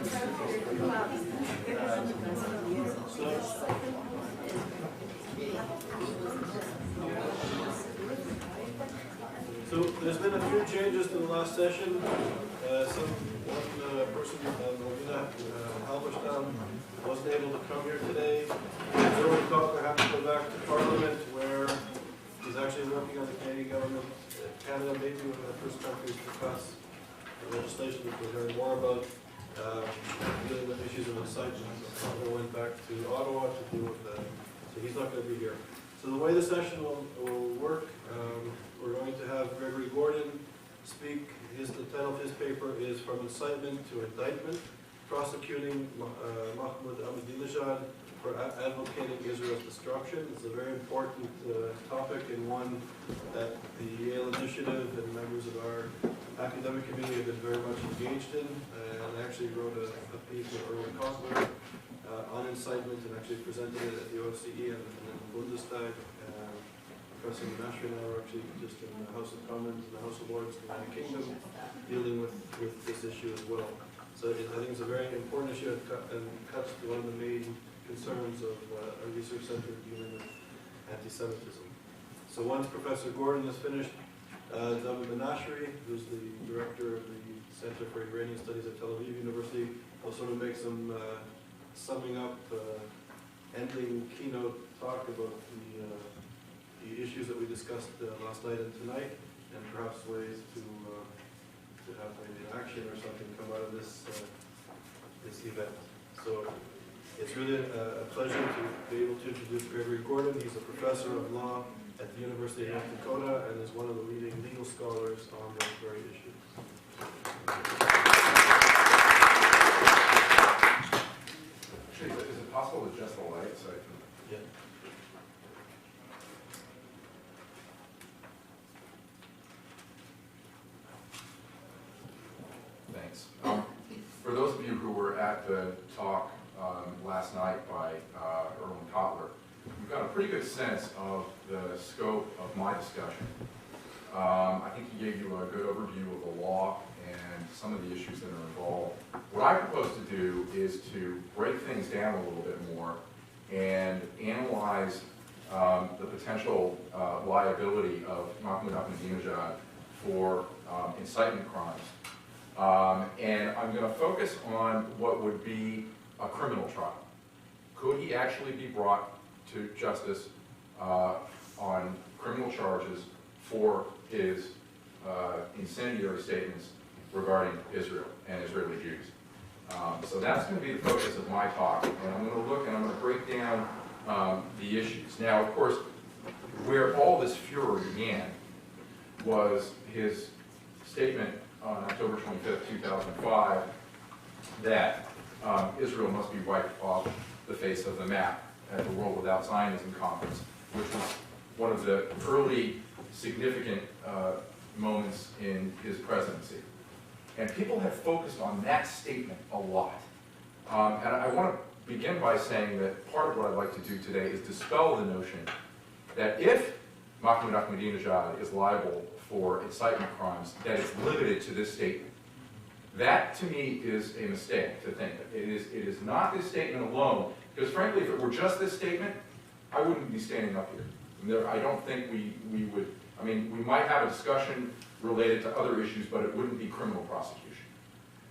So there's been a few changes to the last session. One person, Melvina Halberstam, wasn't able to come here today. Erwin Cochran had to go back to Parliament, where he's actually working on the Canadian government. Canada may be one of the first countries to pass legislation that we're hearing more about, dealing with issues of incitement. Cochran went back to Ottawa to deal with that, so he's not going to be here. So the way the session will work, we're going to have Gregory Gordon speak. The title of his paper is From Incitement to Indictment, Prosecuting Mahmoud Ahmadinejad for Advocating Israel's Destruction. It's a very important topic, and one that the Yale Initiative and members of our academic community have been very much engaged in. And I actually wrote a piece with Erwin Cochran on incitement, and actually presented it at the OSCE and the Bundestag. Professor Menashe and I were actually just in the House of Commons and the House of Lords in the United Kingdom dealing with this issue as well. So I think it's a very important issue and cuts to one of the main concerns of our research center dealing with anti-Semitism. So once Professor Gordon is finished, David Menashe, who's the director of the Center for Iranian Studies at Tel Aviv University, will sort of make some summing up, ending keynote talk about the issues that we discussed last night and tonight, and perhaps ways to have maybe an action or something come out of this event. So it's really a pleasure to be able to introduce Gregory Gordon. He's a professor of law at the University of North Dakota and is one of the leading legal scholars on those very issues. Actually, is it possible to adjust the light so I can? Yeah. Thanks. For those of you who were at the talk last night by Erwin Kotler, you've got a pretty good sense of the scope of my discussion. I think he gave you a good overview of the law and some of the issues that are involved. What I propose to do is to break things down a little bit more and analyze the potential liability of Mahmoud Ahmadinejad for incitement crimes. And I'm going to focus on what would be a criminal trial. Could he actually be brought to justice on criminal charges for his incendiary statements regarding Israel and Israeli Jews? So that's going to be the focus of my talk, and I'm going to look and I'm going to break down the issues. Now, of course, where all this furor began was his statement on October 25th, 2005, that Israel must be wiped off the face of the map at the World Without Zionism Conference, which was one of the early significant moments in his presidency. And people have focused on that statement a lot. And I want to begin by saying that part of what I'd like to do today is dispel the notion that if Mahmoud Ahmadinejad is liable for incitement crimes, that it's limited to this statement. That, to me, is a mistake to think. It is not this statement alone, because frankly, if it were just this statement, I wouldn't be standing up here. I don't think we would, I mean, we might have a discussion related to other issues, but it wouldn't be criminal prosecution.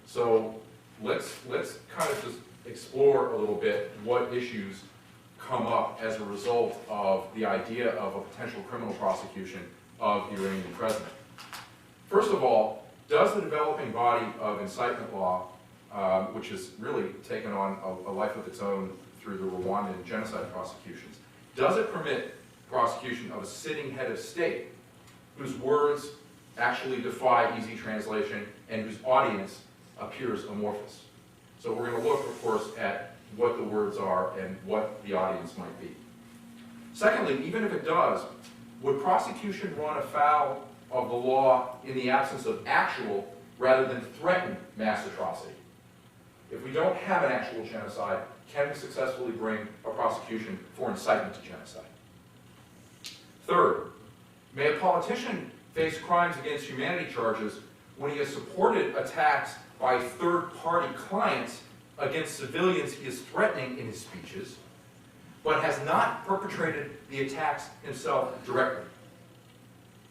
So let's kind of just explore a little bit what issues come up as a result of the idea of a potential criminal prosecution of the Iranian president. First of all, does the developing body of incitement law, which has really taken on a life of its own through the Rwandan genocide prosecutions, does it permit prosecution of a sitting head of state whose words actually defy easy translation and whose audience appears amorphous? So we're going to look, of course, at what the words are and what the audience might be. Secondly, even if it does, would prosecution run afoul of the law in the absence of actual rather than threatened mass atrocity? If we don't have an actual genocide, can we successfully bring a prosecution for incitement to genocide? Third, may a politician face crimes against humanity charges when he has supported attacks by third-party clients against civilians he is threatening in his speeches, but has not perpetrated the attacks himself directly.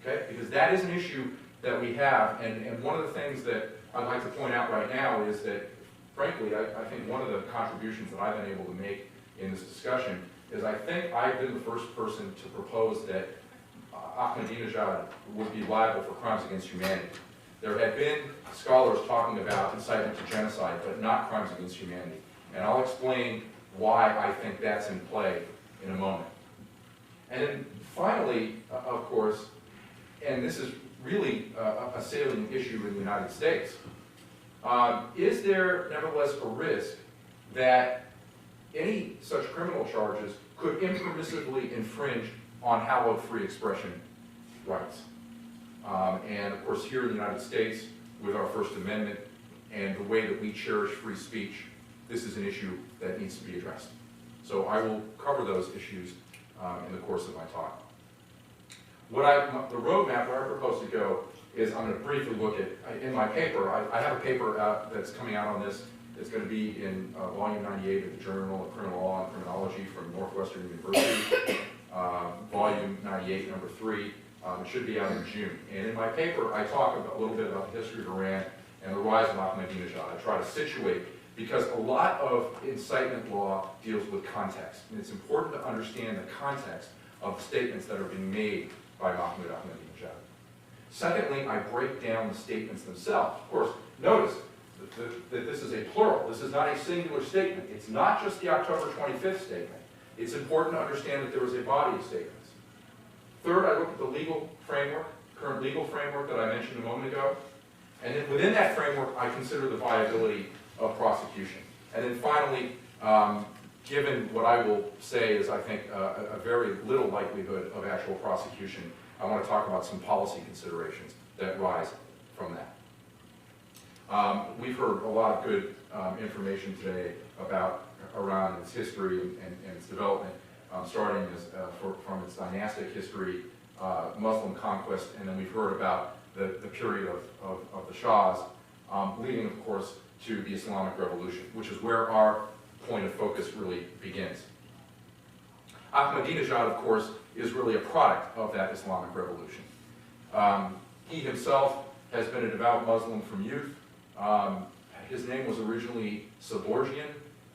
Okay? Because that is an issue that we have, and one of the things that I'd like to point out right now is that, frankly, I think one of the contributions that I've been able to make in this discussion is I think I've been the first person to propose that Ahmadinejad would be liable for crimes against humanity. There had been scholars talking about incitement to genocide, but not crimes against humanity. And I'll explain why I think that's in play in a moment. And then finally, of course, and this is really a salient issue in the United States, is there nevertheless a risk that any such criminal charges could impermissibly infringe on hallowed free expression rights? And of course, here in the United States, with our First Amendment and the way that we cherish free speech, this is an issue that needs to be addressed. So I will cover those issues in the course of my talk. The roadmap where I propose to go is I'm going to briefly look at, in my paper, I have a paper that's coming out on this. It's going to be in volume 98 of the Journal of Criminal Law and Criminology from Northwestern University, volume 98, number 3. It should be out in June. And in my paper, I talk a little bit about the history of Iran and the rise of Ahmadinejad. I try to situate, because a lot of incitement law deals with context. And it's important to understand the context of the statements that are being made by Mahmoud Ahmadinejad. Secondly, I break down the statements themselves. Of course, notice that this is a plural. This is not a singular statement. It's not just the October 25th statement. It's important to understand that there was a body of statements. Third, I look at the legal framework, current legal framework that I mentioned a moment ago. And then within that framework, I consider the viability of prosecution. And then finally, given what I will say is, I think, a very little likelihood of actual prosecution, I want to talk about some policy considerations that rise from that. We've heard a lot of good information today about Iran, its history, and its development, starting from its dynastic history, Muslim conquest, and then we've heard about the period of the Shahs, leading, of course, to the Islamic Revolution, which is where our point of focus really begins. Ahmadinejad, of course, is really a product of that Islamic Revolution. He himself has been a devout Muslim from youth. His name was originally Saborgian,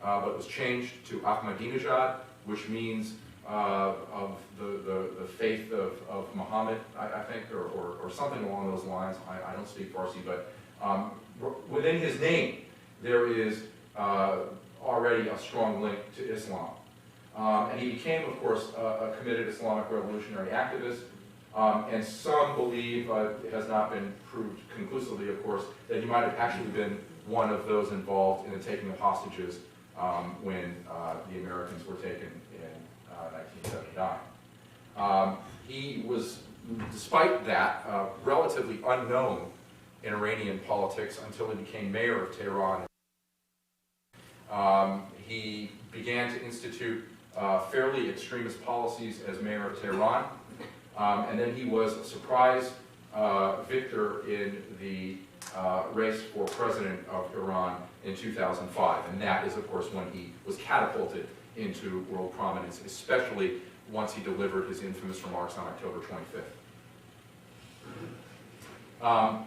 but was changed to Ahmadinejad, which means of the faith of Muhammad, I think, or something along those lines. I don't speak Farsi, but within his name, there is already a strong link to Islam. And he became, of course, a committed Islamic revolutionary activist. And some believe, it has not been proved conclusively, of course, that he might have actually been one of those involved in the taking of hostages when the Americans were taken in 1979. He was, despite that, relatively unknown in Iranian politics until he became mayor of Tehran. He began to institute fairly extremist policies as mayor of Tehran, and then he was a surprise victor in the race for president of Iran in 2005, and that is, of course, when he was catapulted into world prominence, especially once he delivered his infamous remarks on October 25th.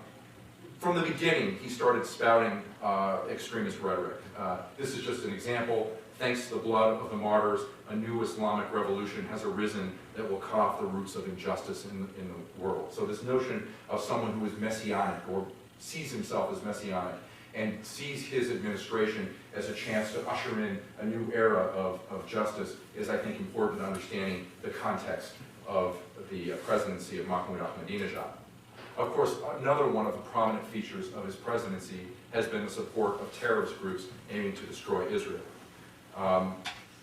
From the beginning, he started spouting extremist rhetoric. This is just an example. Thanks to the blood of the martyrs, a new Islamic revolution has arisen that will cut off the roots of injustice in the world. So this notion of someone who is messianic or sees himself as messianic and sees his administration as a chance to usher in a new era of justice is, I think, important in understanding the context of the presidency of Mahmoud Ahmadinejad. Of course, another one of the prominent features of his presidency has been the support of terrorist groups aiming to destroy Israel.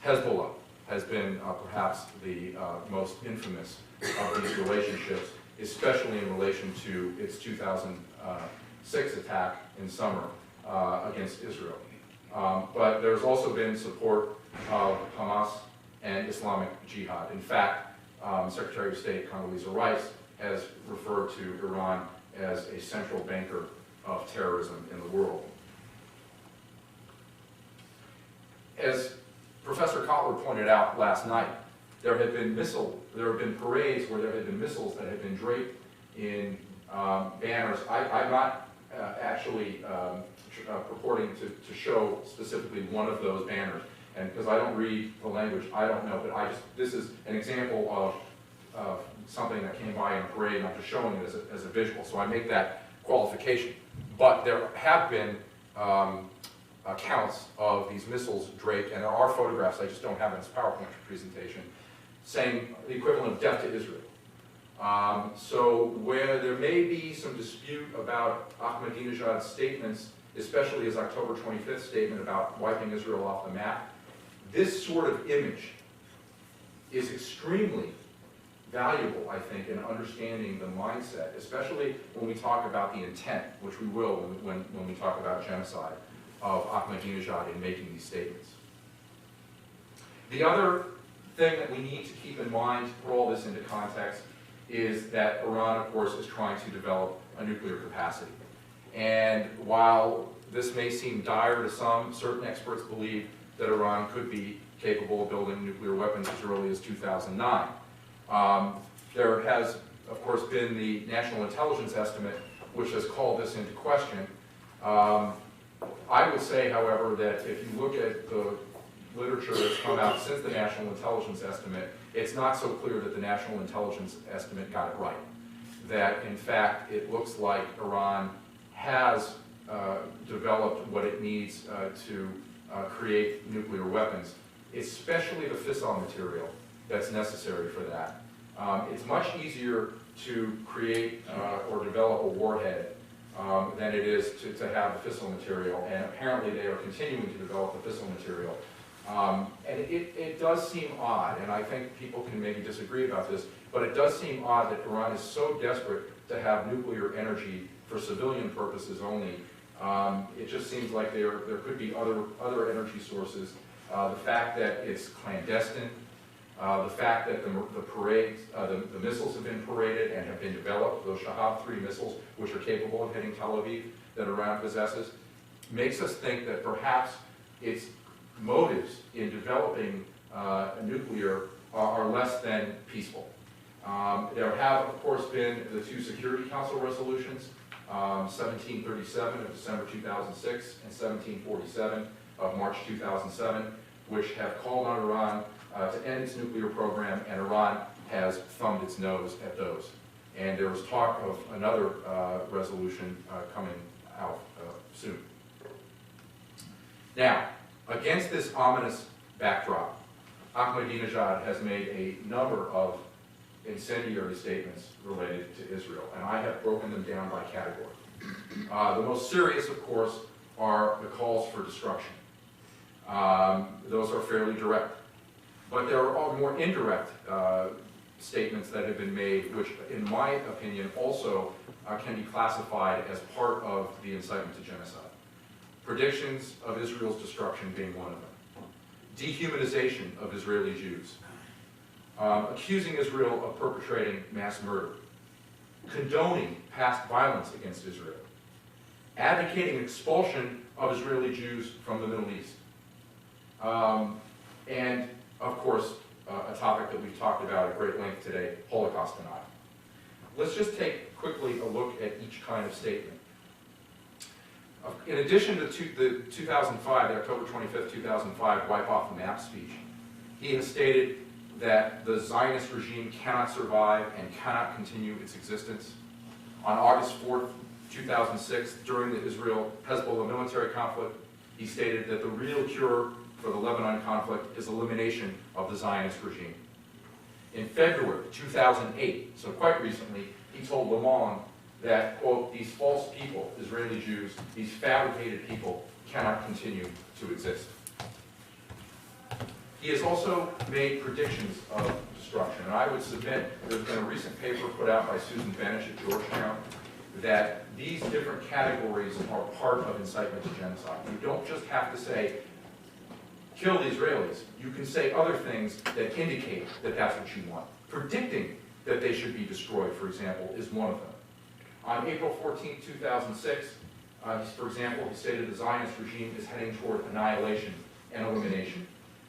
Hezbollah has been perhaps the most infamous of these relationships, especially in relation to its 2006 attack in summer against Israel. But there's also been support of Hamas and Islamic Jihad. In fact, Secretary of State Condoleezza Rice has referred to Iran as a central banker of terrorism in the world. as Professor Kotler pointed out last night, there have been parades where there have been missiles that have been draped in banners. I'm not actually purporting to show specifically one of those banners, and because I don't read the language, I don't know, but this is an example of something that came by in a parade, and I'm just showing it as a visual, so I make that qualification. But there have been accounts of these missiles draped, and there are photographs, I just don't have in this PowerPoint presentation, saying the equivalent of death to Israel. So where there may be some dispute about Ahmadinejad's statements, especially his October 25th statement about wiping Israel off the map, this sort of image is extremely valuable, I think, in understanding the mindset, especially when we talk about the intent, which we will when we talk about genocide, of Ahmadinejad in making these statements. The other thing that we need to keep in mind to put all this into context is that Iran, of course, is trying to develop a nuclear capacity. And while this may seem dire to some, certain experts believe that Iran could be capable of building nuclear weapons as early as 2009. There has, of course, been the National Intelligence Estimate, which has called this into question. I would say, however, that if you look at the literature that's come out since the National Intelligence Estimate, it's not so clear that the National Intelligence Estimate got it right. That, in fact, it looks like Iran has developed what it needs to create nuclear weapons, especially the fissile material that's necessary for that. It's much easier to create or develop a warhead than it is to have the fissile material, and apparently they are continuing to develop the fissile material. And it does seem odd, and I think people can maybe disagree about this, but it does seem odd that Iran is so desperate to have nuclear energy for civilian purposes only. It just seems like there could be other energy sources. The fact that it's clandestine, the fact that the parades, the missiles have been paraded and have been developed, those Shahab-3 missiles, which are capable of hitting Tel Aviv, that Iran possesses, makes us think that perhaps its motives in developing nuclear are less than peaceful. There have, of course, been the two Security Council resolutions, 1737 of December 2006 and 1747 of March 2007, which have called on Iran to end its nuclear program, and Iran has thumbed its nose at those. And there was talk of another resolution coming out soon. Now, against this ominous backdrop, Ahmadinejad has made a number of incendiary statements related to Israel, and I have broken them down by category. The most serious, of course, are the calls for destruction. Those are fairly direct. But there are more indirect statements that have been made, which, in my opinion, also can be classified as part of the incitement to genocide. Predictions of Israel's destruction being one of them. Dehumanization of Israeli Jews. Accusing Israel of perpetrating mass murder. Condoning past violence against Israel. Advocating expulsion of Israeli Jews from the Middle East. And, of course, a topic that we've talked about at great length today, Holocaust denial. Let's just take quickly a look at each kind of statement. In addition to the 2005, the October 25th, 2005 wipe off the map speech, he has stated that the Zionist regime cannot survive and cannot continue its existence. On August 4th, 2006, during the Israel-Hezbollah military conflict, he stated that the real cure for the Lebanon conflict is elimination of the Zionist regime. In February 2008, so quite recently, he told Le Monde that, quote, these false people, Israeli Jews, these fabricated people cannot continue to exist. He has also made predictions of destruction, and I would submit there's been a recent paper put out by Susan Benich at Georgetown that these different categories are part of incitement to genocide. You don't just have to say, kill the Israelis. You can say other things that indicate that that's what you want. Predicting that they should be destroyed, for example, is one of them. On April 14, 2006, for example, he stated the Zionist regime is heading toward annihilation and elimination.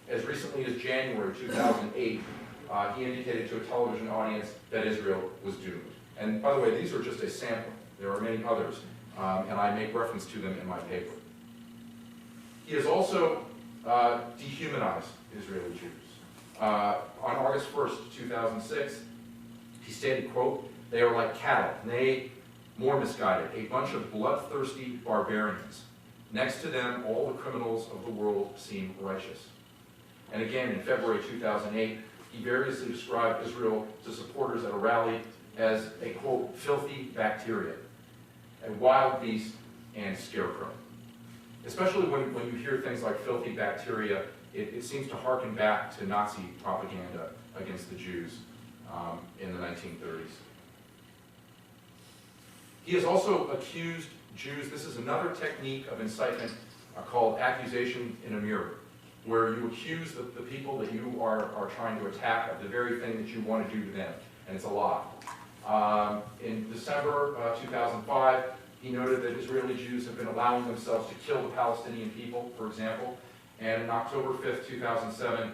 As recently as January 2008, he indicated to a television audience that Israel was doomed. And by the way, these are just a sample. There are many others, and I make reference to them in my paper. He has also dehumanized Israeli Jews. On August 1st, 2006, he stated, quote, "They are like cattle, nay, more misguided, a bunch of bloodthirsty barbarians. Next to them, all the criminals of the world seem righteous." And again, in February 2008, he variously described Israel to supporters at a rally as a, quote, "filthy bacteria, a wild beast and scarecrow." Especially when you hear things like filthy bacteria, it seems to harken back to Nazi propaganda against the Jews in the 1930s. He has also accused Jews, this is another technique of incitement called accusation in a mirror, where you accuse the people that you are trying to attack of the very thing that you want to do to them, and it's a lie. In December 2005, he noted that Israeli Jews have been allowing themselves to kill the Palestinian people, for example, and on October 5th, 2007,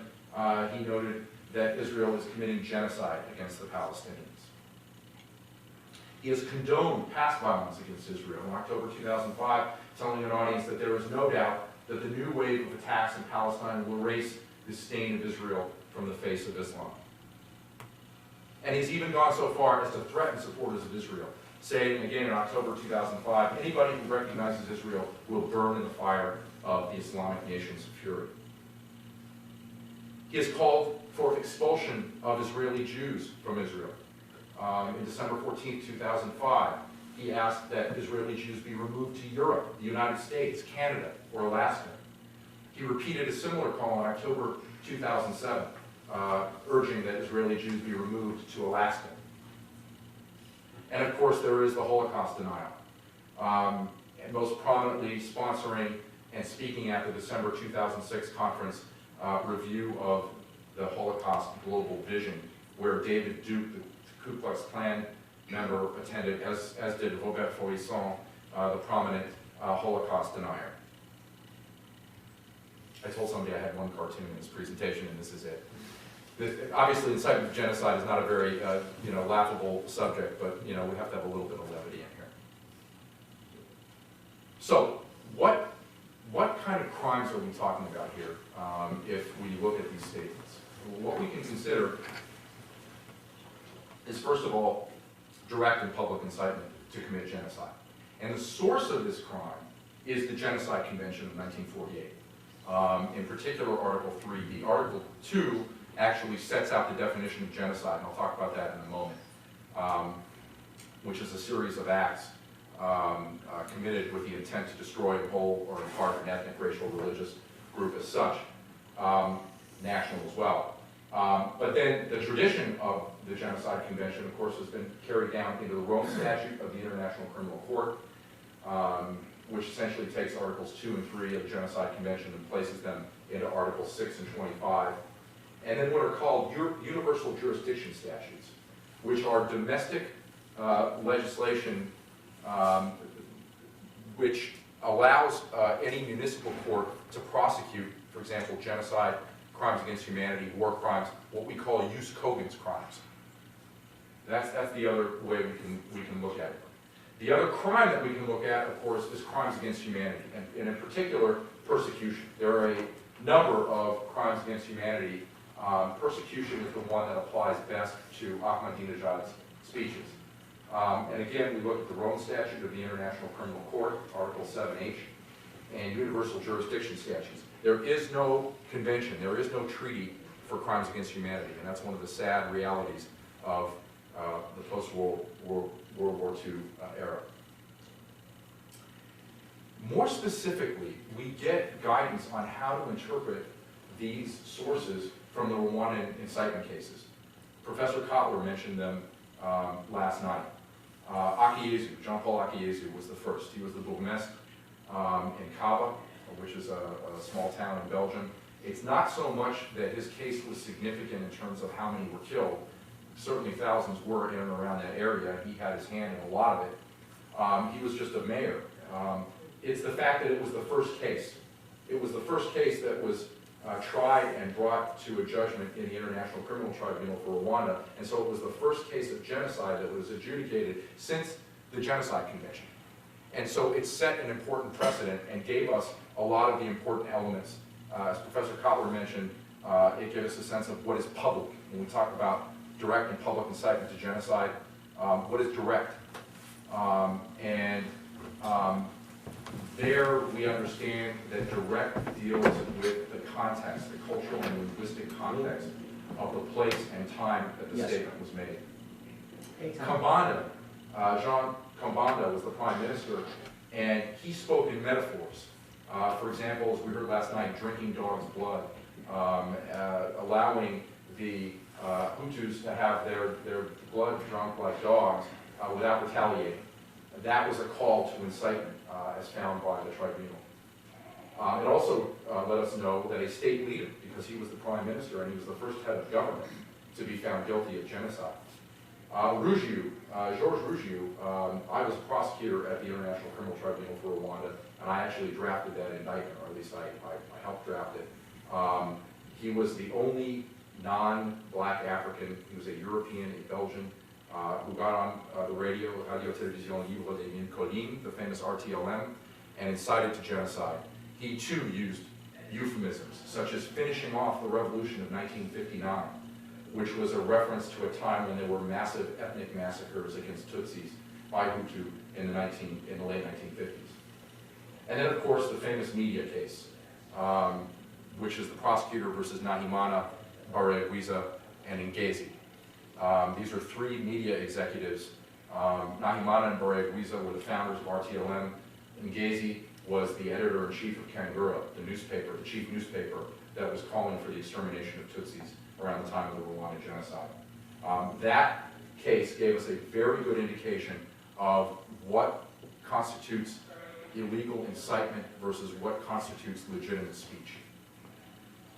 he noted that Israel is committing genocide against the Palestinians. He has condoned past violence against Israel in October 2005, telling an audience that there is no doubt that the new wave of attacks in Palestine will erase the stain of Israel from the face of Islam. And he's even gone so far as to threaten supporters of Israel, saying again in October 2005, anybody who recognizes Israel will burn in the fire of the Islamic nation's fury. He has called for expulsion of Israeli Jews from Israel. In December 14, 2005, he asked that Israeli Jews be removed to Europe, the United States, Canada, or Alaska. He repeated a similar call in October 2007, urging that Israeli Jews be removed to Alaska. And of course, there is the Holocaust denial, and most prominently sponsoring and speaking at the December 2006 conference review of the Holocaust Global Vision, where David Duke, the Ku Klux Klan member, attended, as did YIISA, the prominent Holocaust denier. I told somebody I had one cartoon in this presentation, and this is it. Obviously, incitement to genocide is not a very laughable subject, but we have to have a little bit of levity in here. So, what kind of crimes are we talking about here if we look at these statements? What we can consider is, first of all, direct and public incitement to commit genocide. And the source of this crime is the Genocide Convention of 1948, in particular Article 3B. Article 2 actually sets out the definition of genocide, and I'll talk about that in a moment, which is a series of acts committed with the intent to destroy in whole or in part an ethnic, racial, religious group as such, national as well. But then the tradition of the Genocide Convention, of course, has been carried down into the Rome Statute of the International Criminal Court, which essentially takes Articles 2 and 3 of the Genocide Convention and places them into Articles 6 and 25. And then what are called universal jurisdiction statutes, which are domestic legislation which allows any municipal court to prosecute, for example, genocide, crimes against humanity, war crimes, what we call jus cogens crimes. That's the other way we can look at it. The other crime that we can look at, of course, is crimes against humanity, and in particular, persecution. There are a number of crimes against humanity. Persecution is the one that applies best to Ahmadinejad's speeches. And again, we look at the Rome Statute of the International Criminal Court, Article 7H, and universal jurisdiction statutes. There is no convention, there is no treaty for crimes against humanity, and that's one of the sad realities of the post-World War II era. More specifically, we get guidance on how to interpret these sources from the Rwandan incitement cases. Professor Kotler mentioned them last night. Akiyesu, Jean-Paul Akiyesu was the first. He was the bourgmestre in Kaba, which is a small town in Belgium. It's not so much that his case was significant in terms of how many were killed. Certainly thousands were in and around that area. He had his hand in a lot of it. He was just a mayor. It's the fact that it was the first case It was the first case that was tried and brought to a judgment in the International Criminal Tribunal for Rwanda, and so it was the first case of genocide that was adjudicated since the Genocide Convention. And so it set an important precedent and gave us a lot of the important elements. As Professor Kotler mentioned, it gave us a sense of what is public. When we talk about direct and public incitement to genocide, what is direct? There we understand that direct deals with the context, the cultural and linguistic context of the place and time that the statement was made. Kambanda, Jean Kambanda was the prime minister, and he spoke in metaphors. For example, as we heard last night, drinking dog's blood, allowing the Hutus to have their blood drunk like dogs without retaliating. That was a call to incitement, as found by the tribunal. It also let us know that a state leader, because he was the prime minister and he was the first head of government to be found guilty of genocide. Georges Ruggiu, I was a prosecutor at the International Criminal Tribunal for Rwanda, and I actually drafted that indictment, or at least I helped draft it. He was the only non-black African, he was a European, a Belgian, who got on the radio, Radio-Télévision Libre des Mines Collines, the famous RTLM, and incited to genocide. He too used euphemisms, such as finishing off the revolution of 1959, which was a reference to a time when there were massive ethnic massacres against Tutsis by Hutu in the late 1950s. And then, of course, the famous media case, which is the prosecutor versus Nahimana, YIISA, and Ngezi. These are three media executives. Nahimana and YIISA were the founders of RTLM. Ngezi was the editor-in-chief of Kangura, the newspaper, the chief newspaper that was calling for the extermination of Tutsis around the time of the Rwanda genocide. That case gave us a very good indication of what constitutes illegal incitement versus what constitutes legitimate speech.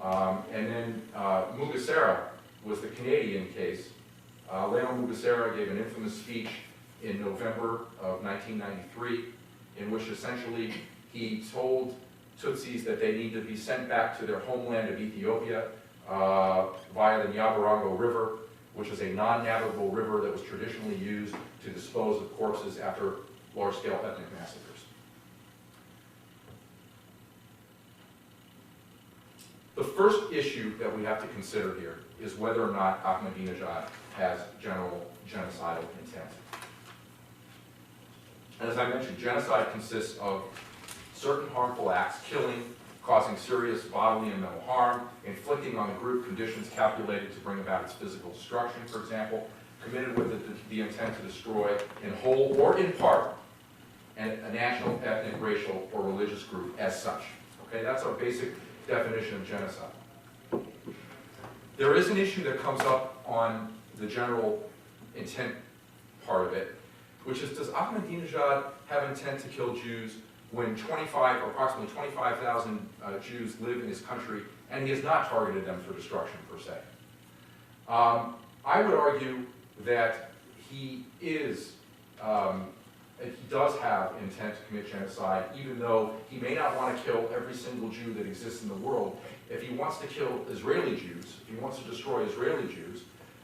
And then Mugesera was the Canadian case. Leon Mugesera gave an infamous speech in November of 1993 in which essentially he told Tutsis that they need to be sent back to their homeland of Ethiopia via the Nyabarongo River, which is a non-navigable river that was traditionally used to dispose of corpses after large-scale ethnic massacres. The first issue that we have to consider here is whether or not Ahmadinejad has general genocidal intent. And as I mentioned, genocide consists of certain harmful acts, killing, causing serious bodily and mental harm, inflicting on a group conditions calculated to bring about its physical destruction, for example, committed with the intent to destroy in whole or in part a national, ethnic, racial, or religious group as such. Okay, that's our basic definition of genocide. There is an issue that comes up on the general intent part of it, which is, does Ahmadinejad have intent to kill Jews when approximately 25,000 Jews live in his country and he has not targeted them for destruction per se? I would argue that he does have intent to commit genocide, even though he may not want to kill every single Jew that exists in the world. If he wants to kill Israeli Jews, if he wants to destroy Israeli Jews,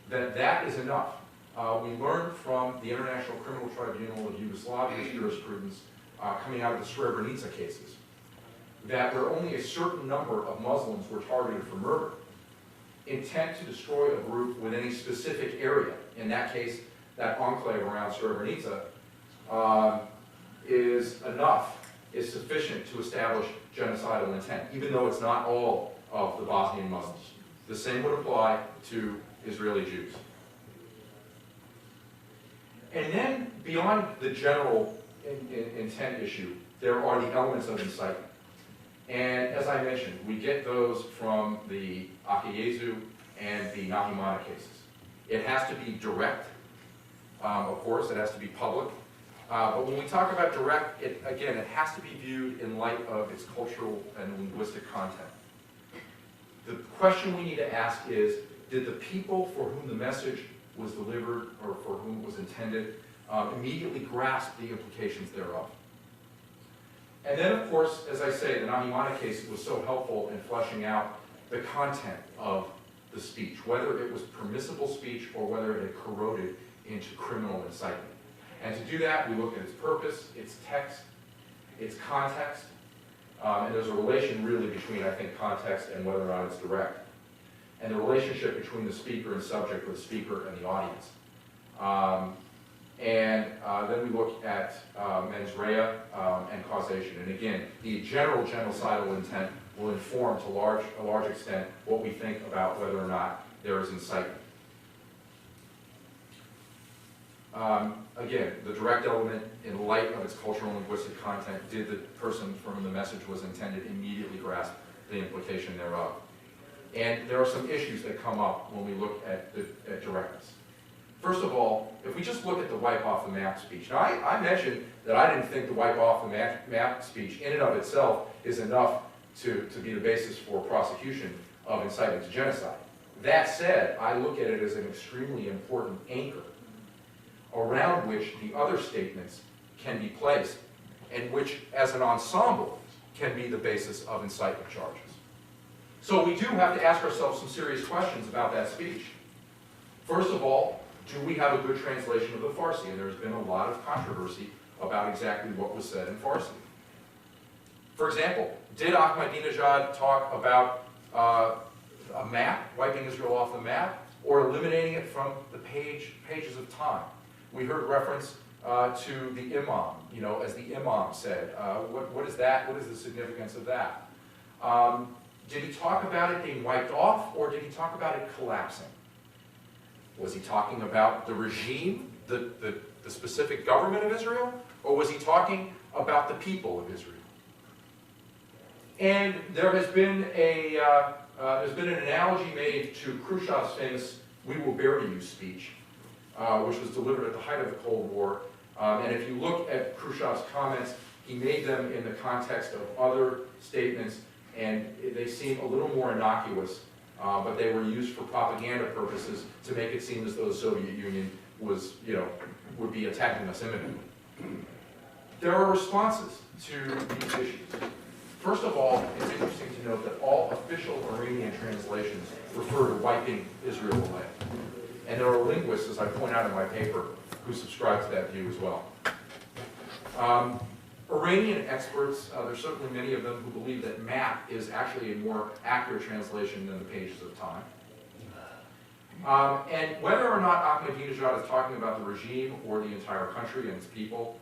then that is enough. We learned from the International Criminal Tribunal of Yugoslavia's jurisprudence coming out of the Srebrenica cases that where only a certain number of Muslims were targeted for murder, intent to destroy a group within a specific area, in that case, that enclave around Srebrenica, is sufficient to establish genocidal intent, even though it's not all of the Bosnian Muslims. The same would apply to Israeli Jews. And then, beyond the general intent issue, there are the elements of incitement. And as I mentioned, we get those from the Akayesu and the Nahimana cases. It has to be direct, of course, it has to be public. But when we talk about direct, it has to be viewed in light of its cultural and linguistic content. The question we need to ask is, did the people for whom the message was delivered or for whom it was intended immediately grasp the implications thereof? And then, of course, as I say, the Nahimana case was so helpful in fleshing out the content of the speech, whether it was permissible speech or whether it had corroded into criminal incitement. And to do that, we look at its purpose, its text, its context, and there's a relation really between, I think, context and whether or not it's direct, and the relationship between the speaker and subject, or the speaker and the audience. Then we look at mens rea and causation. And again, the general genocidal intent will inform to a large extent what we think about whether or not there is incitement. Again, the direct element, in light of its cultural and linguistic content, did the person for whom the message was intended immediately grasp the implication thereof? And there are some issues that come up when we look at directness. First of all, if we just look at the wipe off the map speech. Now, I mentioned that I didn't think the wipe off the map speech in and of itself is enough to be the basis for prosecution of incitement to genocide. That said, I look at it as an extremely important anchor around which the other statements can be placed, and which, as an ensemble, can be the basis of incitement charges. So we do have to ask ourselves some serious questions about that speech. First of all, do we have a good translation of the Farsi? And there's been a lot of controversy about exactly what was said in Farsi. For example, did Ahmadinejad talk about a map, wiping Israel off the map, or eliminating it from the pages of time? We heard reference to the imam, as the imam said. What is that? What is the significance of that? Did he talk about it being wiped off, or did he talk about it collapsing? Was he talking about the regime, the specific government of Israel, or was he talking about the people of Israel? And there has been an analogy made to Khrushchev's famous "We will bury you" speech, which was delivered at the height of the Cold War. And if you look at Khrushchev's comments, he made them in the context of other statements, and they seem a little more innocuous, but they were used for propaganda purposes to make it seem as though the Soviet Union was, would be attacking us imminently. There are responses to these issues. First of all, it's interesting to note that all official Iranian translations refer to wiping Israel away. And there are linguists, as I point out in my paper, who subscribe to that view as well. Iranian experts, there's certainly many of them who believe that map is actually a more accurate translation than the pages of time. And whether or not Ahmadinejad is talking about the regime or the entire country and its people,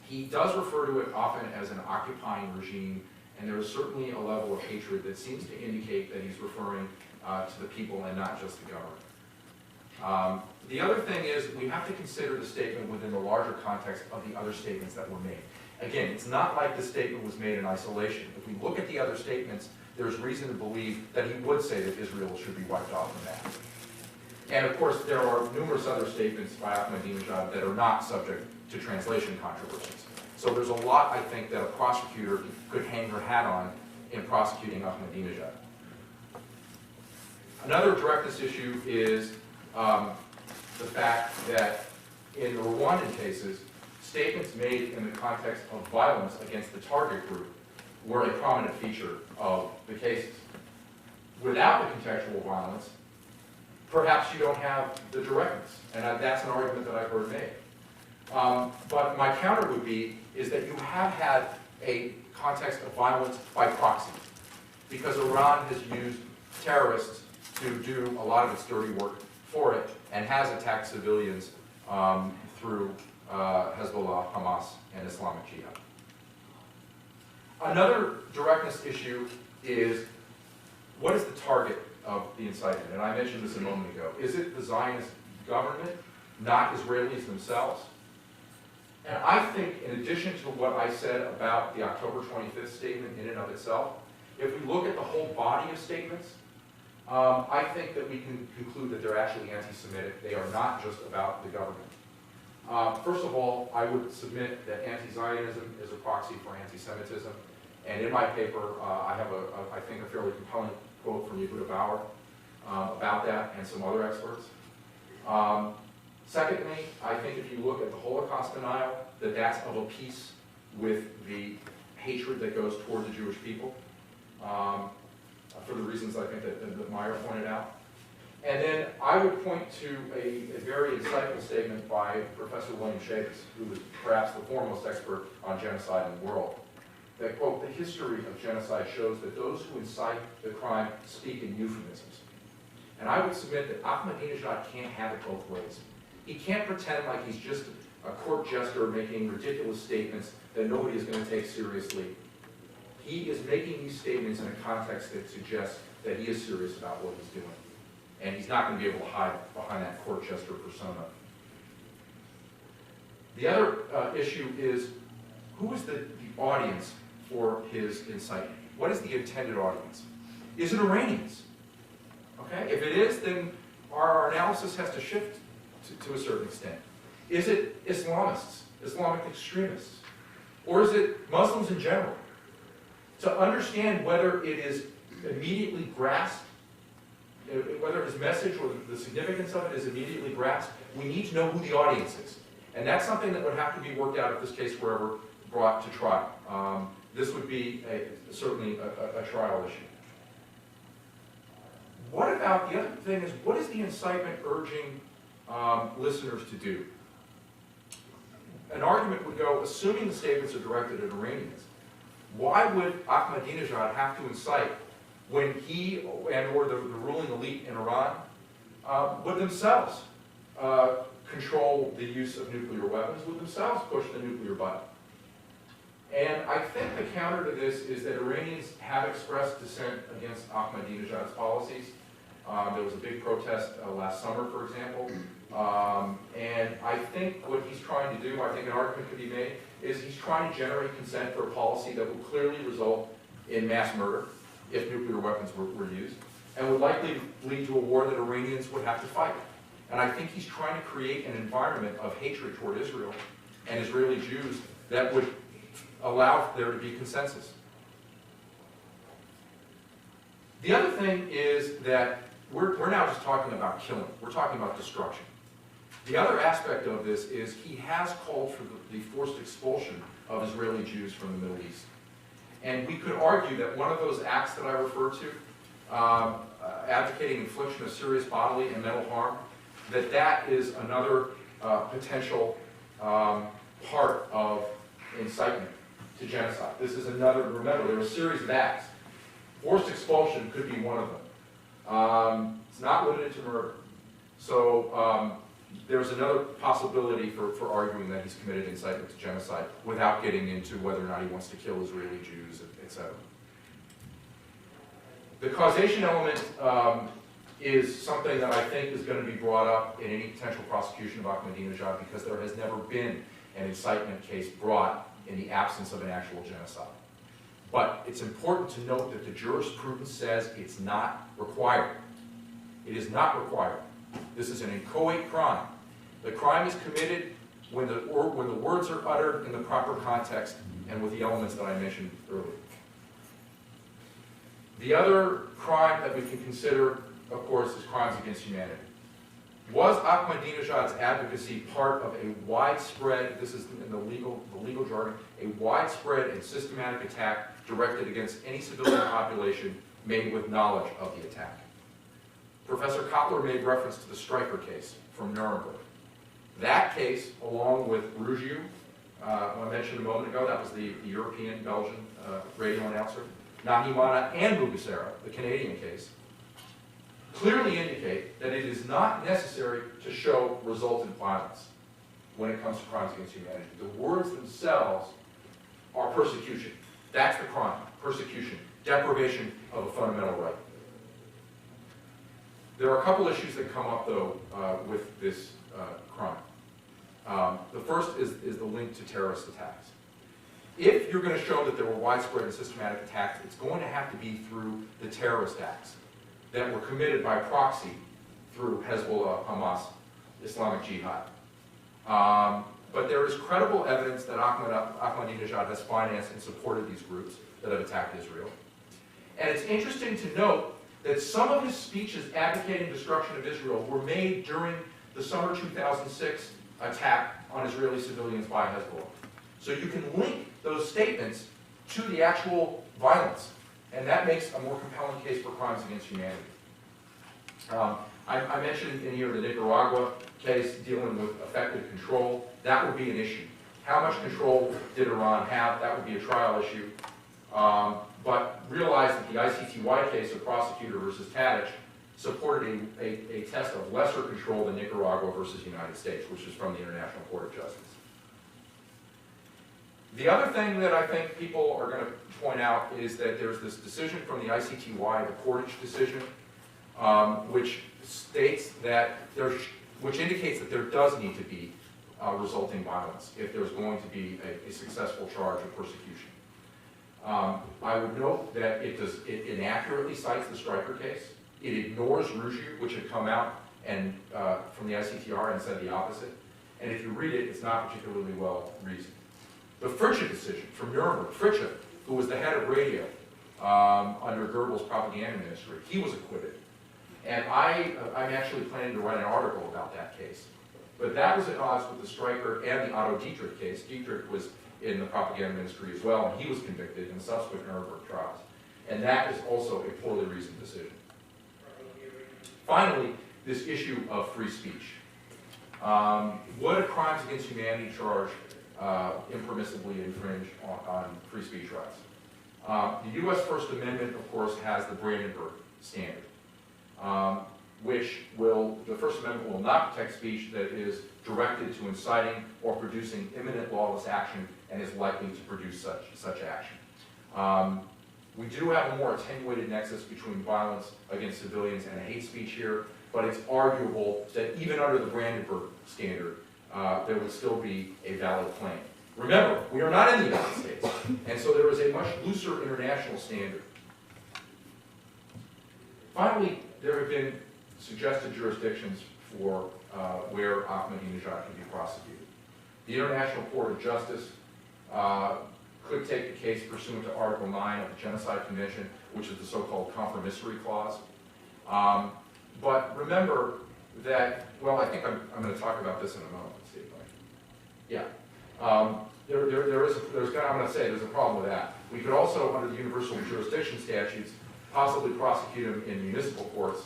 he does refer to it often as an occupying regime, and there is certainly a level of hatred that seems to indicate that he's referring to the people and not just the government. The other thing is we have to consider the statement within the larger context of the other statements that were made. Again, it's not like the statement was made in isolation. If we look at the other statements, there's reason to believe that he would say that Israel should be wiped off the map. And of course, there are numerous other statements by Ahmadinejad that are not subject to translation controversies. So there's a lot, I think, that a prosecutor could hang her hat on in prosecuting Ahmadinejad. Another directness issue is the fact that in the Rwandan cases, statements made in the context of violence against the target group were a prominent feature of the cases. Without the contextual violence, perhaps you don't have the directness, and that's an argument that I've heard made. But my counter would be is that you have had a context of violence by proxy, because Iran has used terrorists to do a lot of its dirty work for it, and has attacked civilians through Hezbollah, Hamas, and Islamic Jihad. Another directness issue is, what is the target of the incitement? And I mentioned this a moment ago. Is it the Zionist government, not Israelis themselves? And I think, in addition to what I said about the October 25th statement in and of itself, if we look at the whole body of statements, I think that we can conclude that they're actually anti-Semitic. They are not just about the government. First of all, I would submit that anti-Zionism is a proxy for anti-Semitism. And in my paper, I have, I think, a fairly compelling quote from Yehuda Bauer about that, and some other experts. Secondly, I think if you look at the Holocaust denial, that's of a piece with the hatred that goes toward the Jewish people, for the reasons I think that Meyer pointed out. And then I would point to a very insightful statement by Professor William Chavis, who is perhaps the foremost expert on genocide in the world, that, quote, "The history of genocide shows that those who incite the crime speak in euphemisms." And I would submit that Ahmadinejad can't have it both ways. He can't pretend like he's just a court jester making ridiculous statements that nobody is going to take seriously. He is making these statements in a context that suggests that he is serious about what he's doing. And he's not going to be able to hide behind that court jester persona. The other issue is, who is the audience for his incitement? What is the intended audience? Is it Iranians? Okay, if it is, then our analysis has to shift to a certain extent. Is it Islamists, Islamic extremists? Or is it Muslims in general? To understand whether it is immediately grasped, whether his message or the significance of it is immediately grasped, we need to know who the audience is. And that's something that would have to be worked out if this case were ever brought to trial. This would be certainly a trial issue. What about, the other thing is, what is the incitement urging listeners to do? An argument would go, assuming the statements are directed at Iranians, why would Ahmadinejad have to incite when he and or the ruling elite in Iran would themselves control the use of nuclear weapons, would themselves push the nuclear button? And I think the counter to this is that Iranians have expressed dissent against Ahmadinejad's policies. There was a big protest last summer, for example. And I think what he's trying to do, I think an argument could be made, is he's trying to generate consent for a policy that would clearly result in mass murder if nuclear weapons were used, and would likely lead to a war that Iranians would have to fight. And I think he's trying to create an environment of hatred toward Israel and Israeli Jews that would allow there to be consensus. The other thing is that we're now just talking about killing. We're talking about destruction. The other aspect of this is he has called for the forced expulsion of Israeli Jews from the Middle East. And we could argue that one of those acts that I referred to, advocating infliction of serious bodily and mental harm, that is another potential part of incitement to genocide. This is another, remember, there are a series of acts. Forced expulsion could be one of them. It's not limited to murder. So there's another possibility for arguing that he's committed incitement to genocide without getting into whether or not he wants to kill Israeli Jews, etc. The causation element is something that I think is going to be brought up in any potential prosecution of Ahmadinejad because there has never been an incitement case brought in the absence of an actual genocide. But it's important to note that the jurisprudence says it's not required. It is not required. This is an inchoate crime. The crime is committed when the words are uttered in the proper context and with the elements that I mentioned earlier. The other crime that we can consider, of course, is crimes against humanity. Was Ahmadinejad's advocacy part of a widespread, this is in the legal jargon, a widespread and systematic attack directed against any civilian population made with knowledge of the attack? Professor Kotler made reference to the Stryker case from Nuremberg. That case, along with Rougiu, I mentioned a moment ago, that was the European Belgian radio announcer, Nahimana and Mugesera, the Canadian case, clearly indicate that it is not necessary to show resultant violence when it comes to crimes against humanity. The words themselves are persecution. That's the crime, persecution, deprivation of a fundamental right. There are a couple issues that come up, though, with this crime. The first is the link to terrorist attacks. If you're going to show that there were widespread and systematic attacks, it's going to have to be through the terrorist acts that were committed by proxy through Hezbollah, Hamas, Islamic Jihad. But there is credible evidence that Ahmadinejad has financed and supported these groups that have attacked Israel. And it's interesting to note that some of his speeches advocating destruction of Israel were made during the summer 2006 attack on Israeli civilians by Hezbollah. So you can link those statements to the actual violence. And that makes a more compelling case for crimes against humanity. I mentioned in here the Nicaragua case dealing with effective control. That would be an issue. How much control did Iran have? That would be a trial issue. But realize that the ICTY case of Prosecutor versus Tadic supported a test of lesser control than Nicaragua versus United States, which is from the International Court of Justice. The other thing that I think people are going to point out is that there's this decision from the ICTY, the Portage decision, which states that which indicates that there does need to be resulting violence if there's going to be a successful charge of persecution. I would note that it inaccurately cites the Stryker case. It ignores Rougier, which had come out and from the ICTR and said the opposite. And if you read it, it's not particularly well reasoned. The Fritzsche decision from Nuremberg, Fritzsche, who was the head of radio under Goebbels' propaganda ministry, he was acquitted. And I'm actually planning to write an article about that case. But that was at odds with the Stryker and the Otto Dietrich case. Dietrich was in the propaganda ministry as well, and he was convicted in subsequent Nuremberg trials. And that is also a poorly reasoned decision. Finally, this issue of free speech. Would a crimes against humanity charge impermissibly infringe on free speech rights? The U.S. First Amendment, of course, has the Brandenburg Standard, which the First Amendment will not protect speech that is directed to inciting or producing imminent lawless action and is likely to produce such action. We do have a more attenuated nexus between violence against civilians and hate speech here, but it's arguable that even under the Brandenburg Standard, there would still be a valid claim. Remember, we are not in the United States, and so there is a much looser international standard. Finally, there have been suggested jurisdictions for where Ahmadinejad can be prosecuted. The International Court of Justice could take the case pursuant to Article 9 of the Genocide Convention, which is the so-called compromissory clause. But remember that, well, I think I'm going to talk about this in a moment. Let's see if I'm going to say there's a problem with that. We could also, under the universal jurisdiction statutes, possibly prosecute him in municipal courts.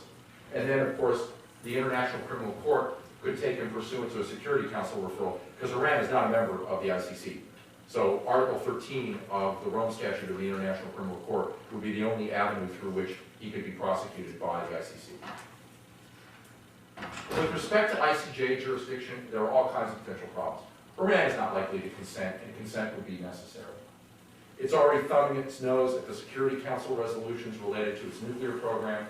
And then, of course, the International Criminal Court could take him pursuant to a Security Council referral, because Iran is not a member of the ICC. So Article 13 of the Rome Statute of the International Criminal Court would be the only avenue through which he could be prosecuted by the ICC. With respect to ICJ jurisdiction, there are all kinds of potential problems. Iran is not likely to consent, and consent would be necessary. It's already thumbing its nose at the Security Council resolutions related to its nuclear program.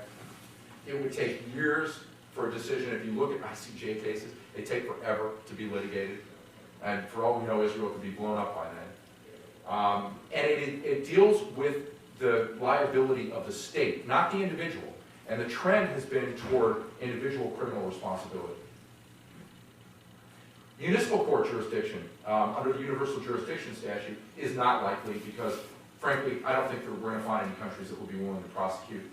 It would take years for a decision. If you look at ICJ cases, they take forever to be litigated. And for all we know, Israel could be blown up by then. And it deals with the liability of the state, not the individual. And the trend has been toward individual criminal responsibility. Municipal court jurisdiction under the Universal Jurisdiction Statute is not likely because, frankly, I don't think that we're going to find any countries that would be willing to prosecute.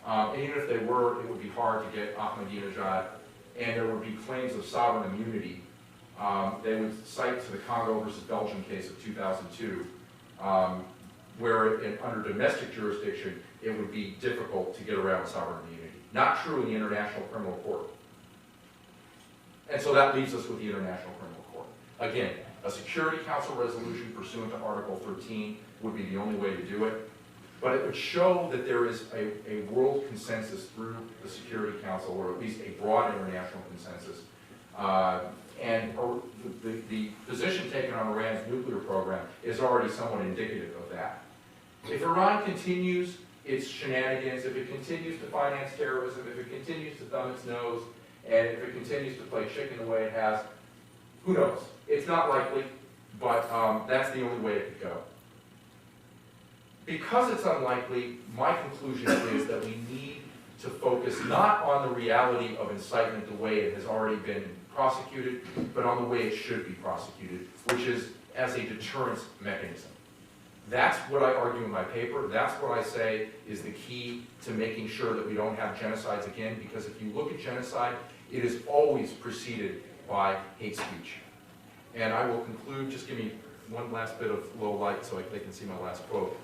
And even if they were, it would be hard to get Ahmadinejad, and there would be claims of sovereign immunity. They would cite to the Congo versus Belgium case of 2002, where under domestic jurisdiction, it would be difficult to get around sovereign immunity. Not true in the International Criminal Court. And so that leaves us with the International Criminal Court. Again, a Security Council resolution pursuant to Article 13 would be the only way to do it. But it would show that there is a world consensus through the Security Council, or at least a broad international consensus. And the position taken on Iran's nuclear program is already somewhat indicative of that. If Iran continues its shenanigans, if it continues to finance terrorism, if it continues to thumb its nose, and if it continues to play chicken the way it has, who knows? It's not likely, but that's the only way it could go. Because it's unlikely, my conclusion is that we need to focus not on the reality of incitement the way it has already been prosecuted, but on the way it should be prosecuted, which is as a deterrence mechanism. That's what I argue in my paper. That's what I say is the key to making sure that we don't have genocides again, because if you look at genocide, it is always preceded by hate speech. And I will conclude, just give me one last bit of low light so they can see my last quote.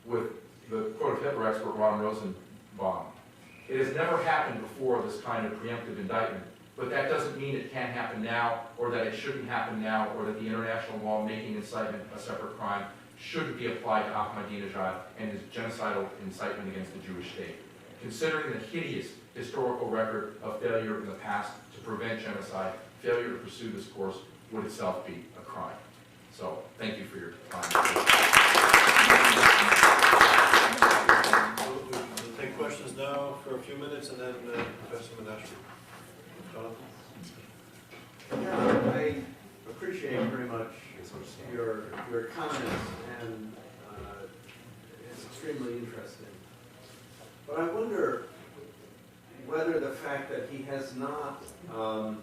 With the quote of Hitler expert Ron Rosenbaum, it has never happened before, this kind of preemptive indictment, but that doesn't mean it can't happen now, or that it shouldn't happen now, or that the international law making incitement a separate crime shouldn't be applied to Ahmadinejad and his genocidal incitement against the Jewish state. Considering the hideous historical record of failure in the past to prevent genocide, failure to pursue this course would itself be a crime. So, thank you for your time. We'll take questions now for a few minutes, and then Professor Menashe. Jonathan? Yeah, I appreciate very much your comments, and it's extremely interesting. But I wonder whether the fact that he has not gone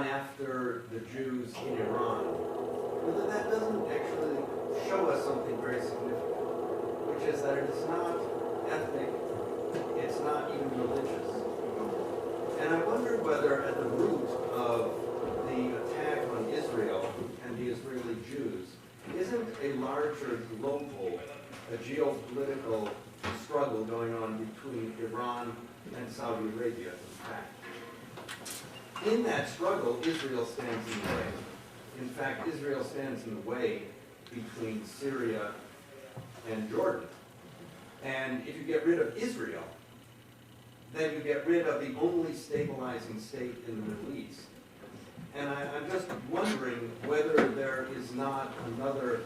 after the Jews in Iran, whether that doesn't actually show us something very significant, which is that it is not ethnic, it's not even religious. And I wonder whether at the root of the attack on Israel and the Israeli Jews isn't a larger global, a geopolitical struggle going on between Iran and Saudi Arabia, in fact. In that struggle, Israel stands in the way. In fact, Israel stands in the way between Syria and Jordan. And if you get rid of Israel, then you get rid of the only stabilizing state in the Middle East. And I'm just wondering whether there is not another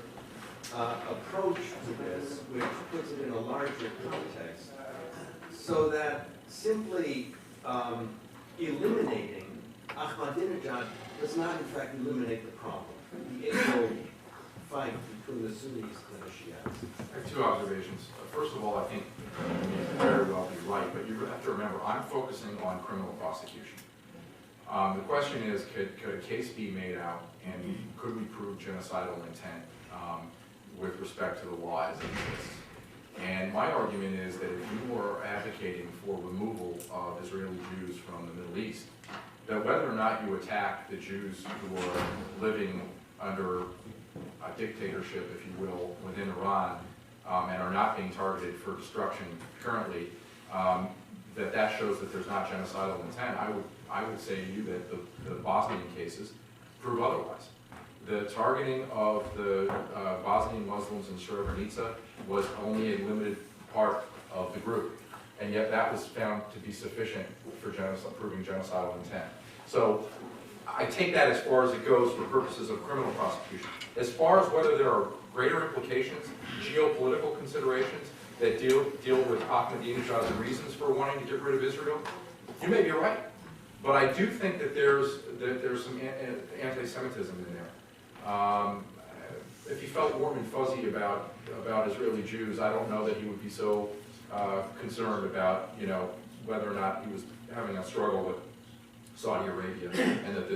approach to this which puts it in a larger context, so that simply eliminating Ahmadinejad does not in fact eliminate the problem, the age-old fight between the Sunnis and the Shiites. I have two observations. First of all, I think you may very well be right, but you have to remember, I'm focusing on criminal prosecution. The question is, could a case be made out, and could we prove genocidal intent with respect to the law as it exists? And my argument is that if you are advocating for removal of Israeli Jews from the Middle East, that whether or not you attack the Jews who are living under a dictatorship, if you will, within Iran, and are not being targeted for destruction currently, that shows that there's not genocidal intent. I would say to you that the Bosnian cases prove otherwise. The targeting of the Bosnian Muslims in Srebrenica was only a limited part of the group, and yet that was found to be sufficient for proving genocidal intent. So I take that as far as it goes for purposes of criminal prosecution. As far as whether there are greater implications, geopolitical considerations that deal with Ahmadinejad's reasons for wanting to get rid of Israel, you may be right. But I do think that there's some anti-Semitism in there. If he felt warm and fuzzy about Israeli Jews, I don't know that he would be so concerned about whether or not he was having a struggle with Saudi Arabia and that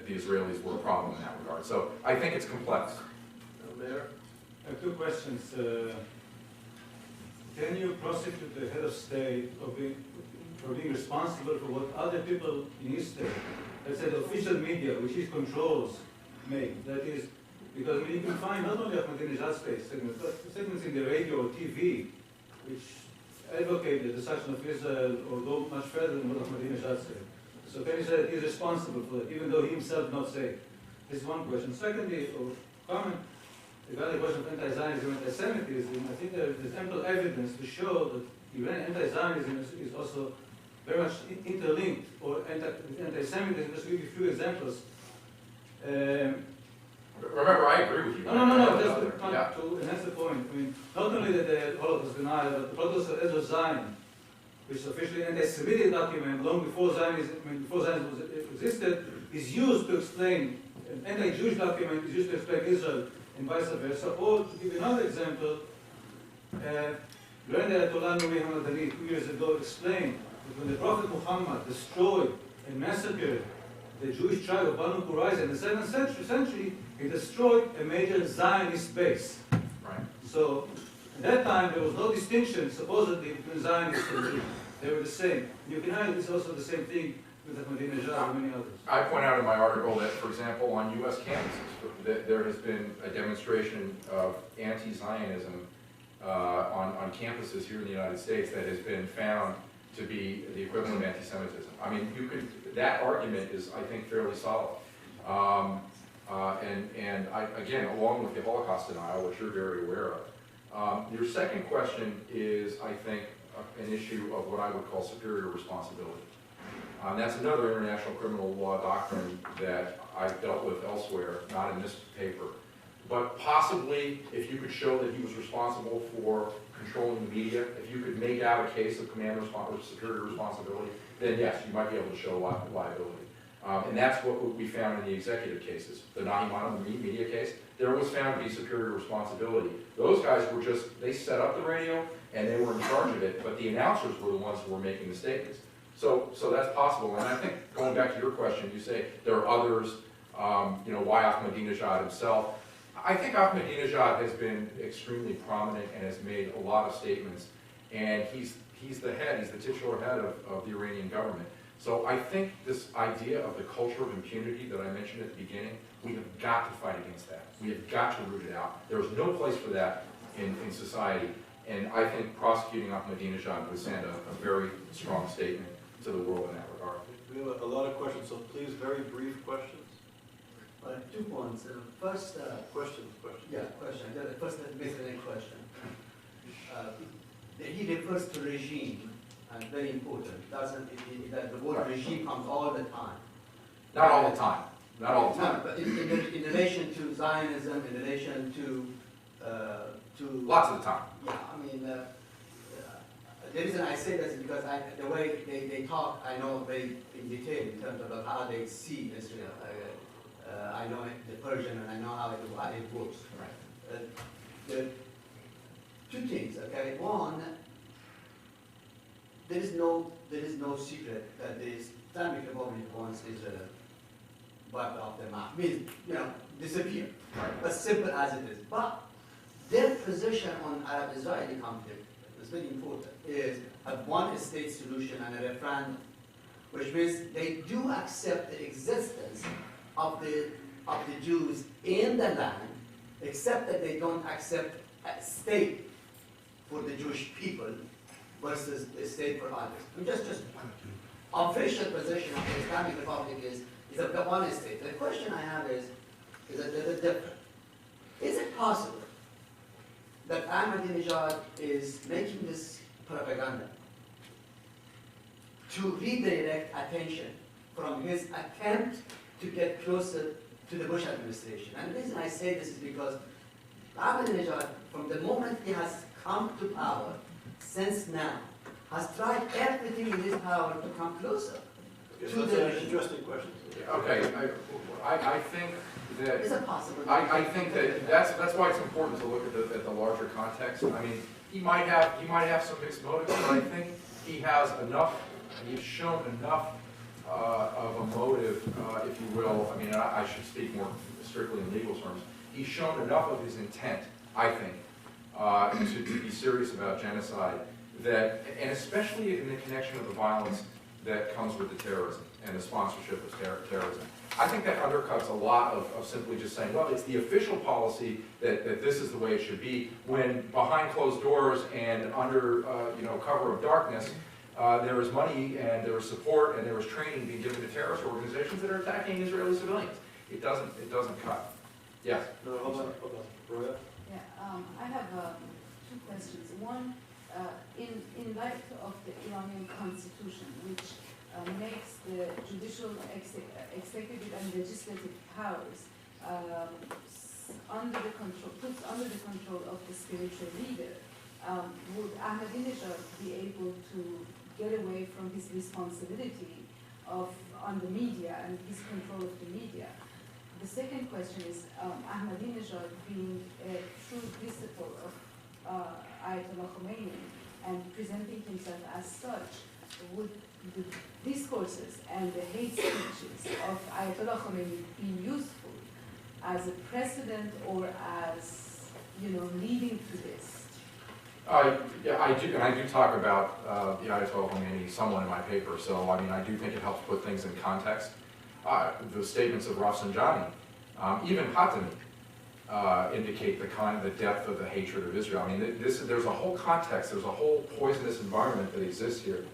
the Israelis were a problem in that regard. So I think it's complex. Mayor? I have two questions. Can you prosecute the head of state for being responsible for what other people in his state, let's say the official media, which he controls, make? That is, because you can find not only Ahmadinejad segments, but segments in the radio or TV, which advocate the destruction of Israel or go much further than what Ahmadinejad said. So can you say that he's responsible for it, even though he himself did not say it? This is one question. Secondly, or comment regarding the question of anti-Zionism and anti-Semitism, I think there is ample evidence to show that even anti-Zionism is also very much interlinked or anti-Semitism. Just to give you a few examples. Remember, I agree with you. No, just to enhance the point. I mean, not only that the Holocaust denial, but the Holocaust of Zion, which is officially an anti-Semitic document long before Zionism, existed, is used to explain, an anti-Jewish document is used to explain Israel and vice versa. Or, to give you another example, Grand Ayatollah Nuri Hamadani 2 years ago explained that when the Prophet Muhammad destroyed and massacred the Jewish tribe of Banu Qurayza in the 7th century, he destroyed a major Zionist base. Right. So, at that time, there was no distinction, supposedly, between Zionists and Jews. They were the same. You can argue this is also the same thing with Ahmadinejad and many others. I point out in my article that, for example, on U.S. campuses, that there has been a demonstration of anti-Zionism on campuses here in the United States that has been found to be the equivalent of anti-Semitism. I mean, that argument is, I think, fairly solid. Again, along with the Holocaust denial, which you're very aware of. Your second question is, I think, an issue of what I would call superior responsibility. That's another international criminal law doctrine that I've dealt with elsewhere, not in this paper. But possibly, if you could show that he was responsible for controlling the media, if you could make out a case of superior responsibility, then yes, you might be able to show liability. And that's what we found in the executive cases. The Nahimana media case, there was found to be superior responsibility. Those guys were they set up the radio and they were in charge of it, but the announcers were the ones who were making the statements. So that's possible. And I think, going back to your question, you say there are others, why Ahmadinejad himself. I think Ahmadinejad has been extremely prominent and has made a lot of statements. And he's the titular head of the Iranian government. So I think this idea of the culture of impunity that I mentioned at the beginning, we have got to fight against that. We have got to root it out. There's no place for that in society. And I think prosecuting Ahmadinejad would send a very strong statement to the world in that regard. We have a lot of questions, so please, very brief questions. 2 points. First, Question. yeah, question. First, basically question. He refers to regime, and very important. That the word regime comes all the time. Not all the time. Not all the time. No, but in relation to Zionism, in relation to Lots of the time. Yeah, I mean, the reason I say this is because the way they talk, I know very in detail in terms of how they see Israel. I know the Persian and I know how it works. Right. The 2 things, okay? One, there is no secret that the Islamic Republic wants Israel wiped off their map. Means, disappear. Right. As simple as it is. But their position on Arab-Israeli conflict is very important, is a one-state solution and a referendum, which means they do accept the existence of the Jews in the land, except that they don't accept a state for the Jewish people versus a state for others. And just official position of the Islamic Republic is a one state. The question I have is a little different. Is it possible that Ahmadinejad is making this propaganda to redirect attention from his attempt to get closer to the Bush administration? And the reason I say this is because Ahmadinejad, from the moment he has come to power, since now, has tried everything in his power to come closer to That's the an regime. interesting question. Okay, I think that... Is it possible? I think that's why it's important to look at the larger context. I mean, he might have some mixed motives, but I think he has enough, and he's shown enough of a motive, if you will. I mean, I should speak more strictly in legal terms. He's shown enough of his intent, I think, to be serious about genocide, and especially in the connection of the violence that comes with the terrorism and the sponsorship of terrorism. I think that undercuts a lot of simply just saying, well, it's the official policy that this is the way it should be, when behind closed doors and under cover of darkness, there is money and there is support and there is training being given to terrorist organizations that are attacking Israeli civilians. It doesn't cut. Yes? No, hold on. Roya? Yeah, I have 2 questions. One, in light of the Iranian constitution, which makes the judicial, executive, and legislative powers puts under the control of the spiritual leader, would Ahmadinejad be able to get away from his responsibility on the media and his control of the media? The second question is, Ahmadinejad being a true disciple of Ayatollah Khomeini and presenting himself as such, would the discourses and the hate speeches of Ayatollah Khomeini be useful as a precedent or as, leading to this? Yeah, I do, and I do talk about the Ayatollah Khomeini somewhat in my paper, so I mean, I do think it helps put things in context. The statements of Rafsanjani, even Khatami, indicate the depth of the hatred of Israel. I mean, there's a whole context, there's a whole poisonous environment that exists here.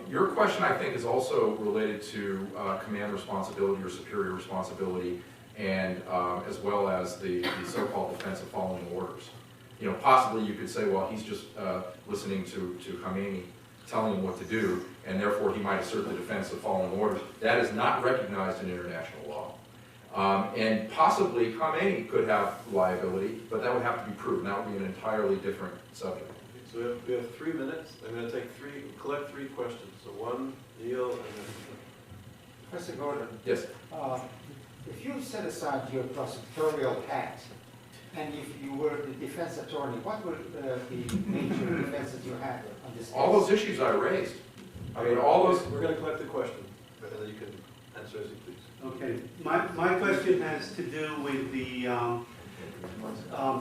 Your question, I think, is also related to command responsibility or superior responsibility, and as well as the so-called defense of following orders. You know, possibly you could say, well, he's just listening to Khomeini telling him what to do, and therefore he might assert the defense of following orders. That is not recognized in international law. And possibly Khomeini could have liability, but that would have to be proven. That would be an entirely different subject. So we have 3 minutes. I'm going to collect three questions. So one, Neil, and then... Professor Gordon, Yes. if you set aside your prosecutorial hat, and if you were the defense attorney, what were the major defenses you had on this case? All those issues I raised. I mean, all those... We're going to collect the question, and then you can answer as you please. Okay, my question has to do with the,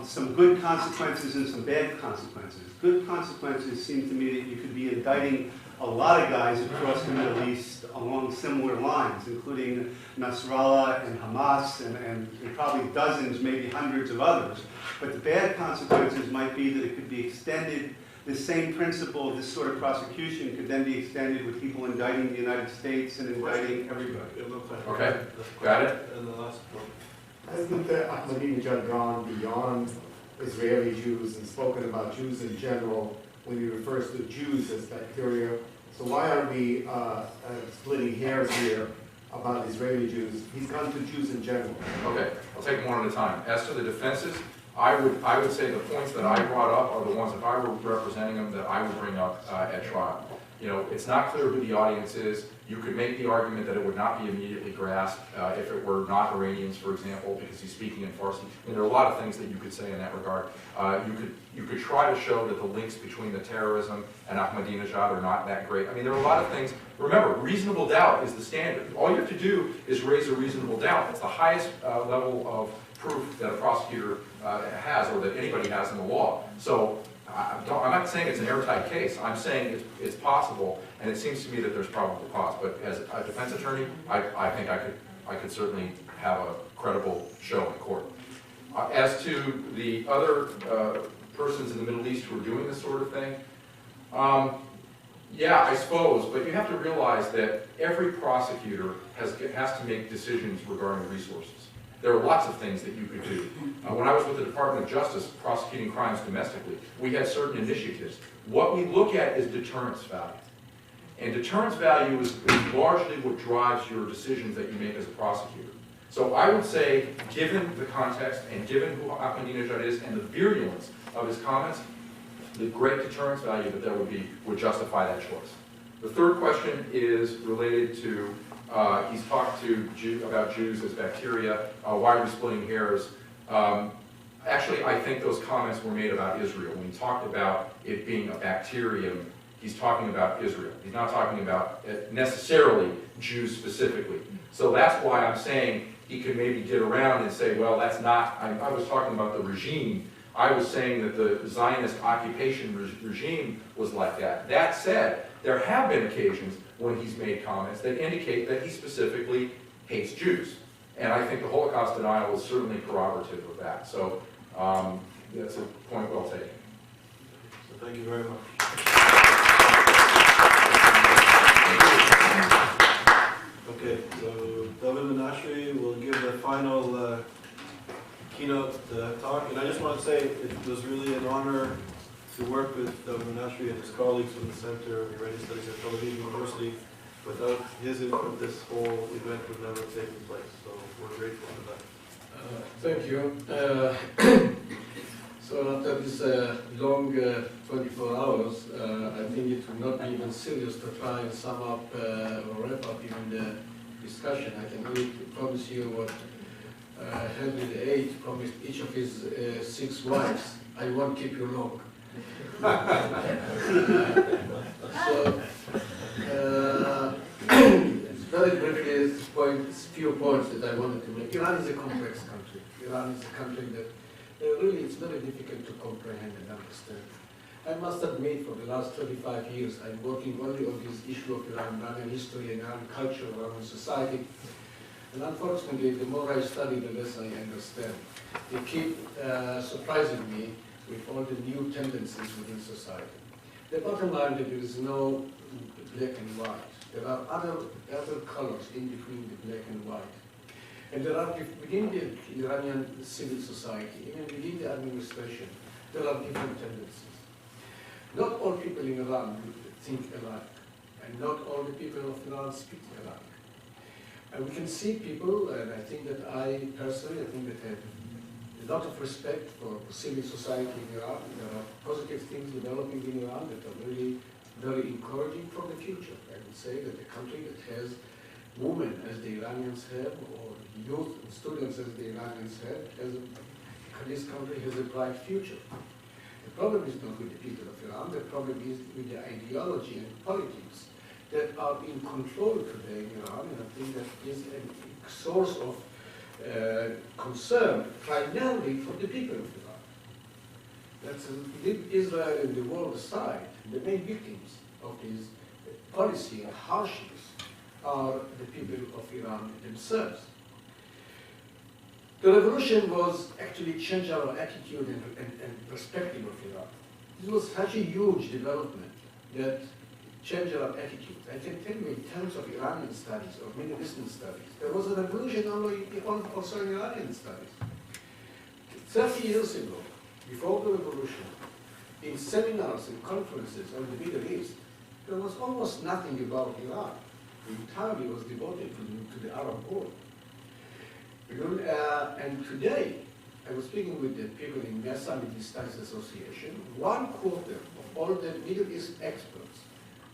some good consequences and some bad consequences. Good consequences seem to me that you could be indicting a lot of guys across the Middle East along similar lines, including Nasrallah and Hamas and probably dozens, maybe hundreds of others. But the bad consequences might be that it could be extended. The same principle of this sort of prosecution could then be extended with people indicting the United States and indicting everybody. We have no time. Okay, got it. And the last one. Hasn't Ahmadinejad gone beyond Israeli Jews and spoken about Jews in general when he refers to Jews as bacteria? So why are we splitting hairs here about Israeli Jews? He's gone to Jews in general. Okay, I'll take them one at a time. As to the defenses, I would say the points that I brought up are the ones, if I were representing them, that I would bring up at trial. You know, it's not clear who the audience is. You could make the argument that it would not be immediately grasped if it were not Iranians, for example, because he's speaking in Farsi. And there are a lot of things that you could say in that regard. You could try to show that the links between the terrorism and Ahmadinejad are not that great. I mean, there are a lot of things. Remember, reasonable doubt is the standard. All you have to do is raise a reasonable doubt. It's the highest level of proof that a prosecutor has, or that anybody has in the law. So I'm not saying it's an airtight case. I'm saying it's possible, and it seems to me that there's probable cause. But as a defense attorney, I think I could certainly have a credible show in court. As to the other persons in the Middle East who are doing this sort of thing, yeah, I suppose, but you have to realize that every prosecutor has to make decisions regarding resources. There are lots of things that you could do. When I was with the Department of Justice prosecuting crimes domestically, we had certain initiatives. What we look at is deterrence value. And deterrence value is largely what drives your decisions that you make as a prosecutor. So I would say, given the context and given who Ahmadinejad is and the virulence of his comments, the great deterrence value that there would justify that choice. The third question is related to he's talked about Jews as bacteria. Why are we splitting hairs? Actually, I think those comments were made about Israel. When he talked about it being a bacterium, he's talking about Israel. He's not talking about necessarily Jews specifically. So that's why I'm saying he could maybe get around and say, well, that's not, I was talking about the regime. I was saying that the Zionist occupation regime was like that. That said, there have been occasions when he's made comments that indicate that he specifically hates Jews. And I think the Holocaust denial is certainly corroborative of that. So that's a point well taken. So thank you very much. Okay, so David Menashri will give the final keynote talk. And I just want to say it was really an honor to work with David Menashri and his colleagues from the Center of Iranian Studies at Tel Aviv University. Without his input, this whole event would never have taken place. So we're grateful for that. Thank you. So after this long 24 hours, I think it would not be even serious to try and sum up or wrap up even the discussion. I can only promise you what Henry VIII promised each of his 6 wives. I won't keep you long. So, very briefly, few points that I wanted to make. Iran is a complex country. Iran is a country that really it's very difficult to comprehend and understand. I must admit, for the last 35 years, I'm working only on this issue of Iranian history and Iranian culture, Iranian society. And unfortunately, the more I study, the less I understand. They keep surprising me with all the new tendencies within society. The bottom line is there is no black and white. There are other colors in between the black and white. And there are, within the Iranian civil society, even within the administration, there are different tendencies. Not all people in Iran think alike, and not all the people of Iran speak alike. And we can see people, and I think that I personally, I think that have a lot of respect for civil society in Iran. There are positive things developing in Iran that are really very encouraging for the future. I would say that a country that has women as the Iranians have, or youth and students as the Iranians have, this country has a bright future. The problem is not with the people of Iran, the problem is with the ideology and politics that are in control today in Iran, and I think that is a source of concern primarily for the people of Iran. That's leave Israel and the world aside, the main victims of this policy and harshness are the people of Iran themselves. The revolution was actually changed our attitude and perspective of Iran. This was such a huge development that changed our attitude. I can tell you in terms of Iranian studies or Middle Eastern studies, there was a revolution also in Iranian studies. 30 years ago, before the revolution, in seminars and conferences on the Middle East, there was almost nothing about Iran. It entirely was devoted to the Arab world. And today, I was speaking with the people in YIISA, Middle East Studies Association. 1/4 of all the Middle East experts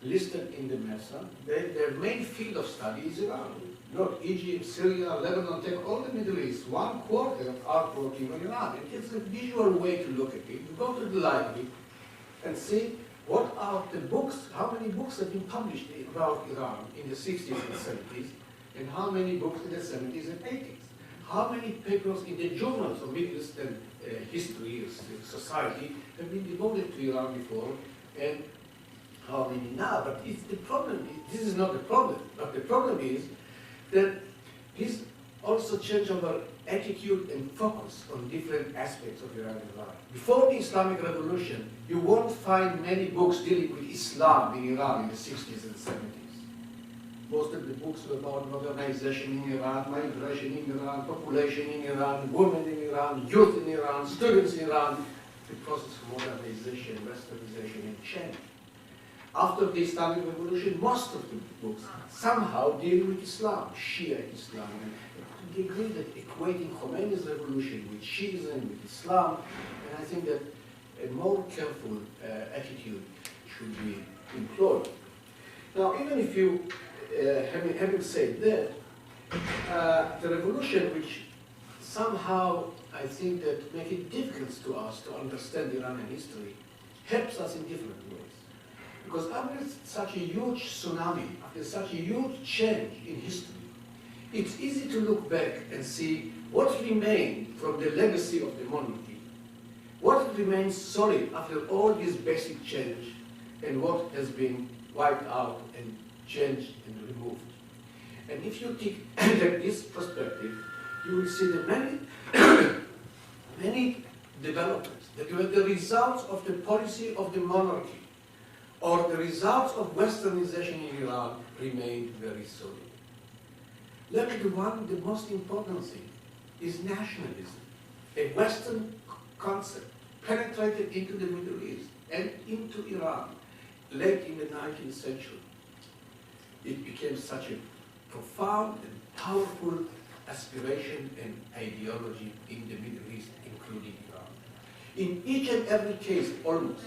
listed in the YIISA, their main field of study is Iran. Not Egypt, Syria, Lebanon, take all the Middle East. 1/4 are working on Iran. And it's a visual way to look at it. You go to the library and see what are the books, how many books have been published about Iran in the 60s and 70s, and how many books in the 70s and 80s. How many papers in the journals of Middle Eastern history, society, have been devoted to Iran before, and how many now? But it's the problem, this is not the problem, but the problem is that this also changed our attitude and focus on different aspects of Iranian life. Before the Islamic Revolution, you won't find many books dealing with Islam in Iran in the 60s and 70s. Most of the books were about modernization in Iran, migration in Iran, population in Iran, women in Iran, youth in Iran, students in Iran, the process of modernization, westernization, and change. After the Islamic Revolution, most of the books somehow deal with Islam, Shia Islam, and to the degree that equating Khomeini's revolution with Shiism, with Islam, and I think that a more careful attitude should be employed. Now, even if you having said that, the revolution, which somehow I think that make it difficult to us to understand Iranian history, helps us in different ways. Because after such a huge tsunami, after such a huge change in history, it's easy to look back and see what remained from the legacy of the monarchy, what remains solid after all this basic change, and what has been wiped out and changed and removed. And if you take this perspective, you will see the many developments that were the results of the policy of the monarchy or the results of westernization in Iran remained very solid. Let me the most important thing is nationalism, a Western concept penetrated into the Middle East and into Iran late in the 19th century. It became such a profound and powerful aspiration and ideology in the Middle East, including Iran. In each and every case, almost,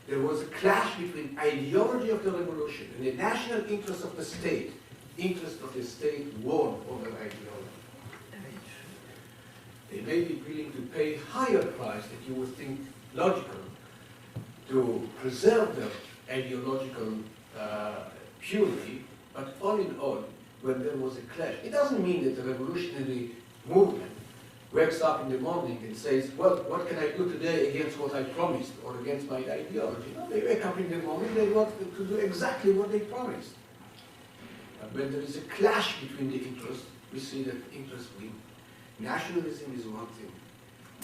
there was a clash between ideology of the revolution and the national interest of the state. Interest of the state won over ideology. They may be willing to pay higher price that you would think logical to preserve their ideological purity, but all in all, when there was a clash, it doesn't mean that the revolutionary movement wakes up in the morning and says, well, what can I do today against what I promised or against my ideology? No, they wake up in the morning, they want to do exactly what they promised. But when there is a clash between the interests, we see that interests win. Nationalism is one thing.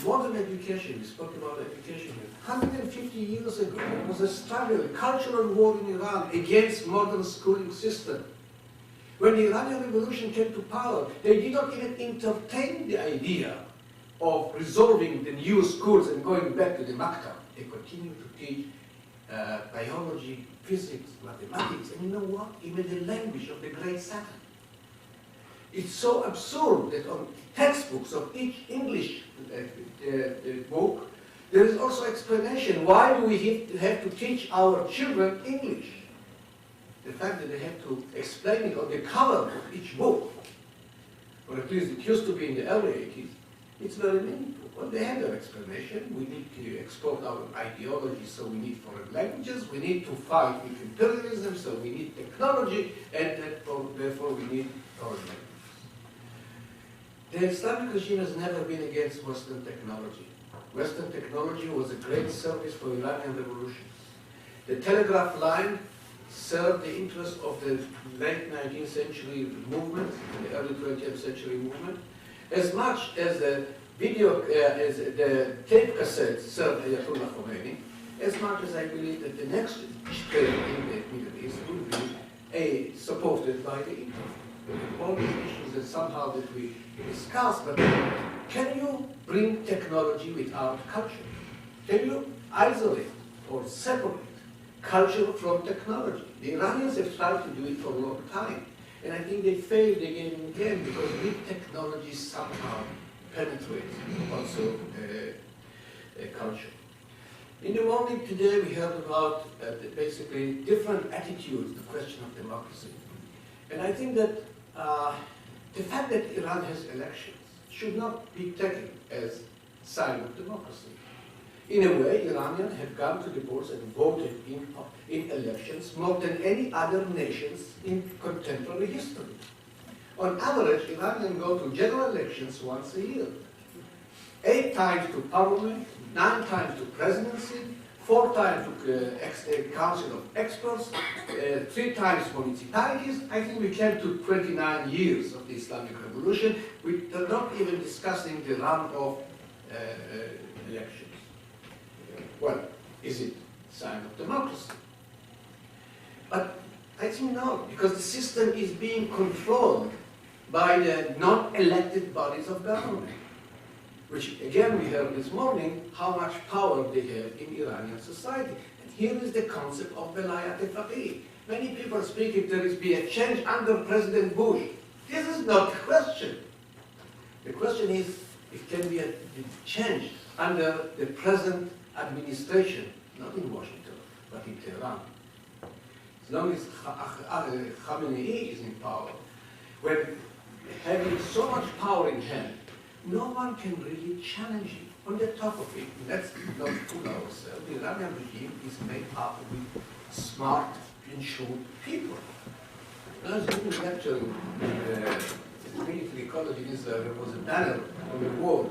Modern education, we spoke about education here. 150 years ago, there was a struggle, a cultural war in Iran against modern schooling system. When the Iranian Revolution came to power, they did not even entertain the idea of resolving the new schools and going back to the maktab. They continued to teach biology, physics, mathematics, and you know what? Even the language of the great Satan. It's so absurd that on textbooks of each English book, there is also explanation. Why do we have to teach our children English? The fact that they have to explain it on the cover of each book, or at least it used to be in the early 80s, it's very meaningful. Well, they have their explanation. We need to export our ideology, so we need foreign languages. We need to fight with imperialism, so we need technology, and therefore we need foreign languages. The Islamic regime has never been against Western technology. Western technology was a great service for Iranian revolution. The telegraph line served the interest of the late 19th century movement, the early 20th century movement, as much as the as the tape cassette served Ayatollah Khomeini, as much as I believe that the next trend in the Middle East will be supported by the internet. All these issues that somehow that we discuss, but can you bring technology without culture? Can you isolate or separate culture from technology? The Iranians have tried to do it for a long time, and I think they failed again and again because big technology somehow penetrates also culture. In the morning today we heard about basically different attitudes to the question of democracy. And I think that the fact that Iran has elections should not be taken as a sign of democracy. In a way, Iranians have gone to the polls and voted in elections more than any other nations in contemporary history. On average, Iranians go to general elections once a year. 8 times to parliament, 9 times to presidency, 4 times to council of experts, 3 times municipalities. I think we came to 29 years of the Islamic Revolution. We are not even discussing the run-off elections. Well, is it a sign of democracy? But I think no, because the system is being controlled by the non-elected bodies of government, which again we heard this morning how much power they have in Iranian society. And here is the concept of velayat faqih. Many people speak if there is be a change under President Bush. This is not the question. The question is if can be a change under the present administration, not in Washington, but in Tehran. As long as Khamenei is in power, when having so much power in hand, no one can really challenge it. On the top of it, let's not fool ourselves, the Iranian regime is made up with smart and shrewd people. When I was giving a lecture in military college in Israel, there was a banner on the wall,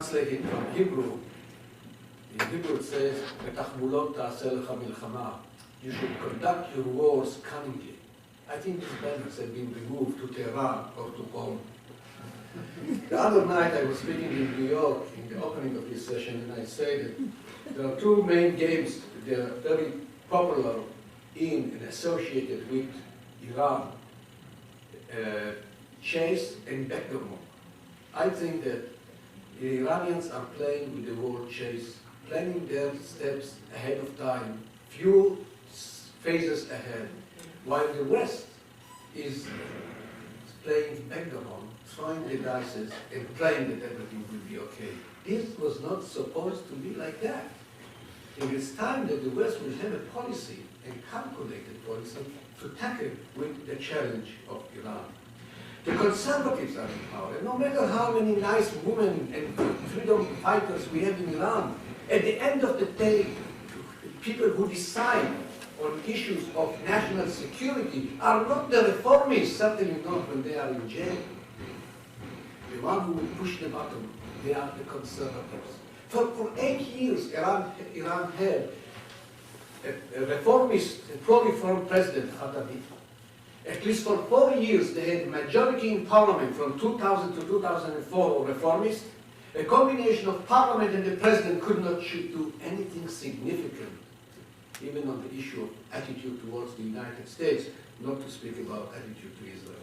translated from Hebrew. In Hebrew it says, "Betachmulot ta'aseh lecha milchama." You should conduct your wars cunningly. I think these banners have been removed to Tehran or to Qom. The other night I was speaking in New York in the opening of this session, and I said that there are 2 main games that are very popular in and associated with Iran, chess and backgammon. I think that the Iranians are playing with the word chess, planning their steps ahead of time, few phases ahead, while the West is playing backgammon, throwing the dice and praying that everything will be okay. This was not supposed to be like that. It is time that the West will have a policy, a calculated policy, to tackle with the challenge of Iran. The conservatives are in power, and no matter how many nice women and freedom fighters we have in Iran, at the end of the day, people who decide on issues of national security are not the reformists, certainly not when they are in jail. The the one who will push the button, they are the conservatives. For 8 years, Iran had a reformist, a pro-reform president, Khatami. At least for 4 years, they had majority in parliament from 2000 to 2004 reformist. A combination of parliament and the president could not do anything significant, even on the issue of attitude towards the United States, not to speak about attitude to Israel.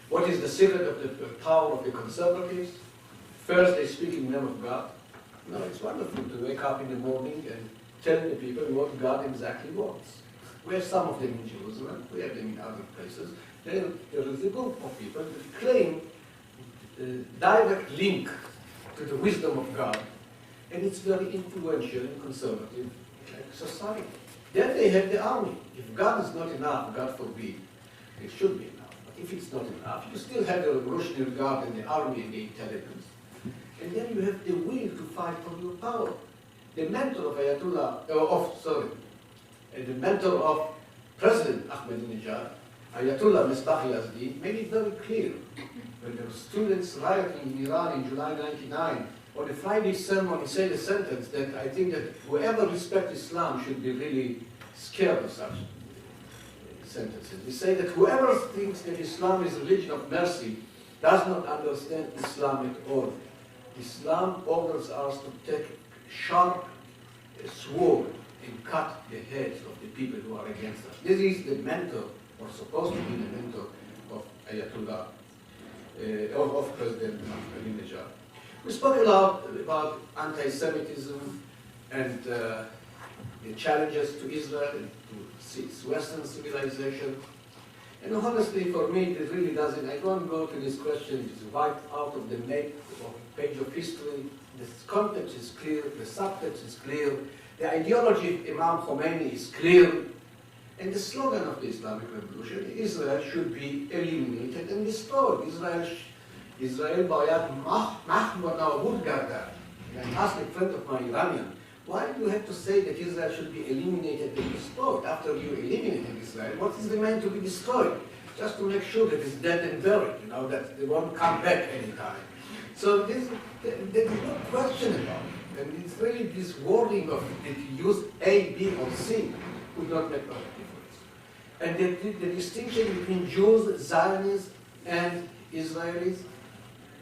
What is the secret of the power of the conservatives? First, they speak in the name of God. No, it's wonderful to wake up in the morning and tell the people what God exactly wants. We have some of them in Jerusalem, we have them in other places. There is a group of people that claim a direct link to the wisdom of God, and it's very influential in conservative society. Then they have the army. If God is not enough, God forbid, it should be enough. But if it's not enough, you still have the Revolutionary Guard and the army and the intelligence. And then you have the will to fight for your power. The mentor of the mentor of President Ahmadinejad, Ayatollah Misbah Yazdi, made it very clear. When there were students rioting in Iran in July 1999, on a Friday sermon, he said a sentence that I think that whoever respects Islam should be really scared of such sentences. He said that whoever thinks that Islam is a religion of mercy does not understand Islam at all. Islam orders us to take sharp sword and cut the heads of the people who are against us. This is the mentor, or supposed to be the mentor, of Ayatollah, of President Ahmadinejad. We spoke a lot about anti-Semitism and the challenges to Israel and to its Western civilization. And honestly, for me, it really doesn't. I don't go to this question. It's wiped out of the page of history. The context is clear. The subtext is clear. The ideology of Imam Khomeini is clear. And the slogan of the Islamic Revolution, Israel should be eliminated and destroyed. Israel bayad mahmud nabud gardad. I asked a friend of mine, Iranian, why do you have to say that Israel should be eliminated and destroyed? After you eliminated Israel, what is remained to be destroyed? Just to make sure that it's dead and buried, that they won't come back anytime. So there is no question about it. And it's really this wording of that you use A, B, or C would not make a difference. And the distinction between Jews, Zionists, and Israelis,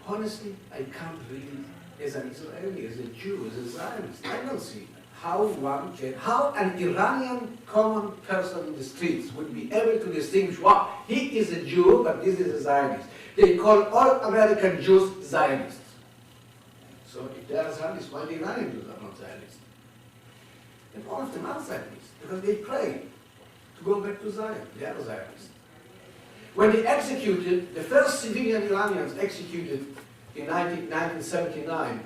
honestly, I can't really, as an Israeli, as a Jew, as a Zionist, I don't see how an Iranian common person in the streets would be able to distinguish, well, he is a Jew, but this is a Zionist. They call all American Jews Zionists. So if they are Zionists, why the Iranian Jews are not Zionists? And all of them are Zionists, because they pray to go back to Zion. They are Zionists. When they executed, the first civilian Iranians executed in 1979,